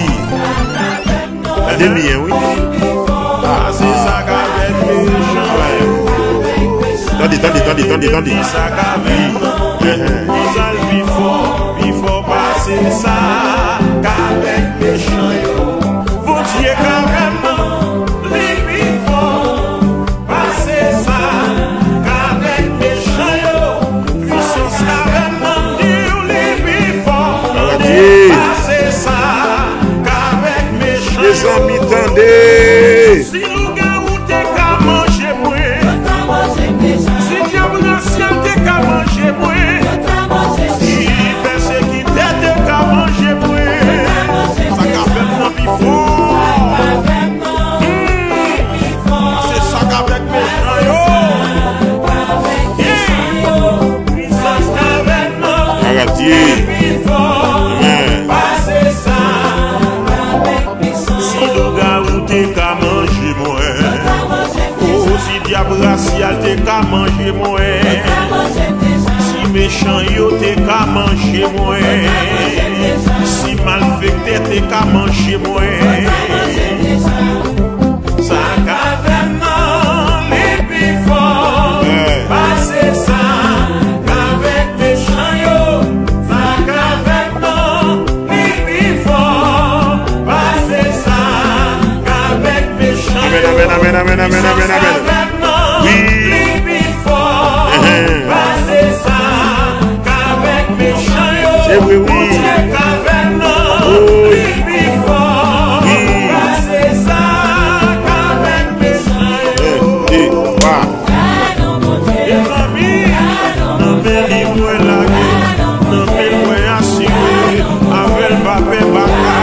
La demi, oui. Ah, c'est ça quand même méchant. Attendez. Ça quand même. Nous allons il faut passer ça qu'avec méchant. Vous dites quand même il faut passer ça qu'avec méchant. Puissance quand même il faut passer ça qu'avec méchant. Les amis, tendez. Si nous gagnons t'es qu'à manger moins. Si diable ancien t'es qu'à manger moins. Si persécuté t'es qu'à manger moins. Ça qu'a fait mon bifort. C'est ça qu'avec mes gens. Puissance qu'avec mon bifort. Passer ça. Si nous gagnons t'es qu'à manger moins. Si diable racial t'es qu'à manger moins. Si méchant yo t'es qu'à manger moins. Si malfecté t'es qu'à manger moins. Ça qu'a vraiment les plus forts. Passer ça qu'avec méchant yo. Ça qu'a vraiment les plus forts. Passer ça qu'avec méchant yo. Amen. Oui. Passer ça qu'avec méchant yo. C'est oui. Passer ça qu'avec méchant yo. Les amis, non mais livre la guerre, non mais moi assuré, avec le papé baka,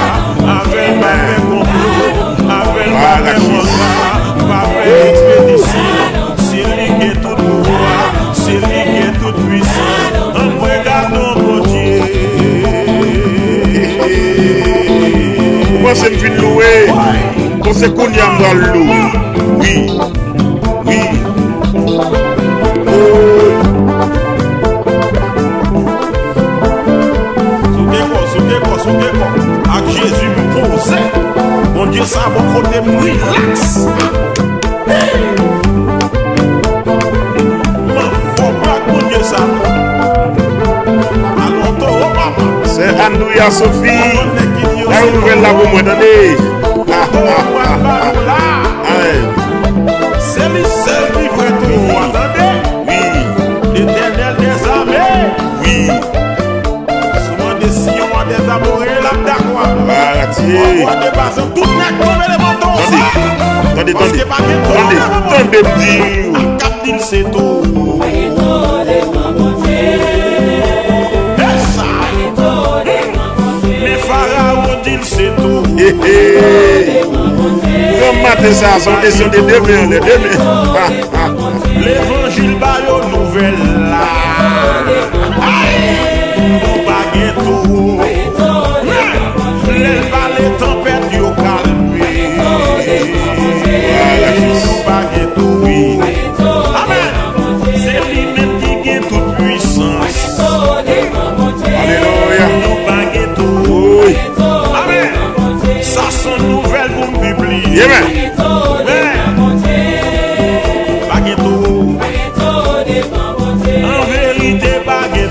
avec le papé complot, avec le papé montra, papé expédition, c'est lui qui est tout pouvoir, c'est lui qui est toute puissance, en regardant mon Dieu. Moi, c'est une ville louée. Pour ce qu'on y a dans le loup. Oui. Soudez quoi. Avec Jésus me pose. Mon Dieu, ça va côté relax. Mon Dieu, ça. Alors, toi, papa. C'est Andouya Sophie. La nouvelle là pour moi, attendez. C'est lui seul qui veut tout. Attendez. Oui. L'éternel des armées. Oui. Souvent des sillons, des amoureux, là, d'accord. Attendez. Captain, c'est tout. Mais Pharaon dit c'est tout. Comme matin, ça sont des sons de demain. L'évangile va aux nouvelles là. Nous baguette tout. Les balles tempêtes yo calmé. Nous baguette tout. Amen. C'est lui-même qui gagne toute puissance. Alléluia. Nous baguette tout. Amen. Ça sont nouvelles pour me publier. Amen. Baguette tout. En vérité baguette.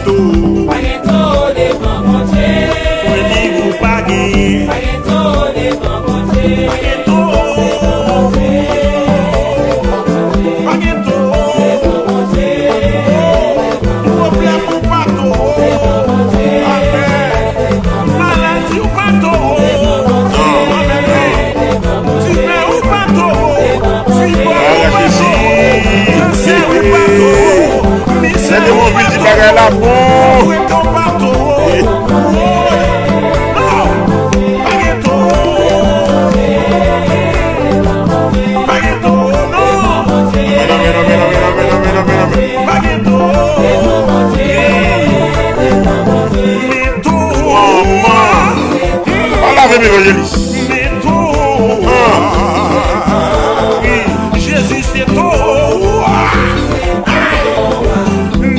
Jésus c'est tout.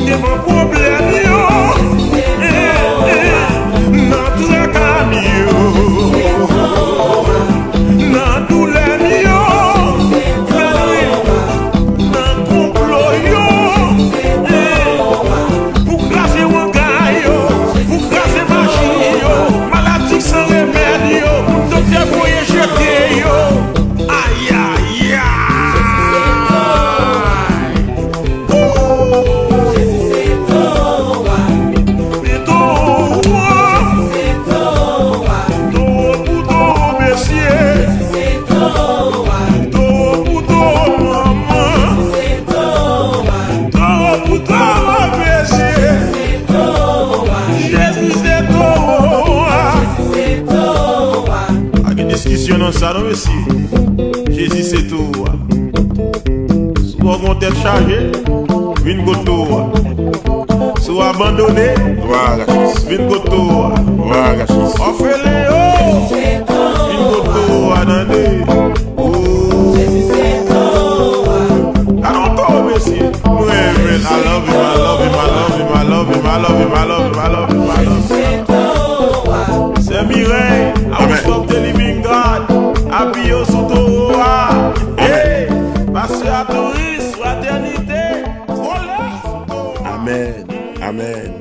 Devant problème yo, notre camion, dans douleur yo, dans complot yo, pour craser un gars yo, pour craser machine yo, maladie sans remède yo, docteur pour y jeter yo. Aïe aïe aïe. Ça non aussi. Jésus c'est tout. Soit on tête chargée, une goto. Soit abandonné, une goto. On fait les hauts, une goto. Attendez. Oh. I don't know, monsieur. I love him, I love him, I love him, I love him, I love him, I love him, I love him, I love him. C'est Mireille, I will stop the living God. Happy au Soutoa. Hey, pasteur à touriste, fraternité. Amen, amen,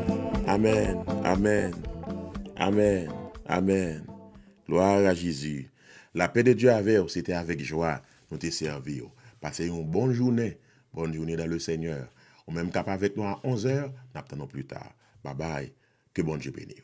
amen, amen, amen, amen. Gloire à Jésus. La paix de Dieu avec vous, c'était avec joie. Nous te servi. Passez une bonne journée dans le Seigneur. Ou même capable avec nous à 11h, n'attendons plus tard. Bye bye. Que bon Dieu bénisse.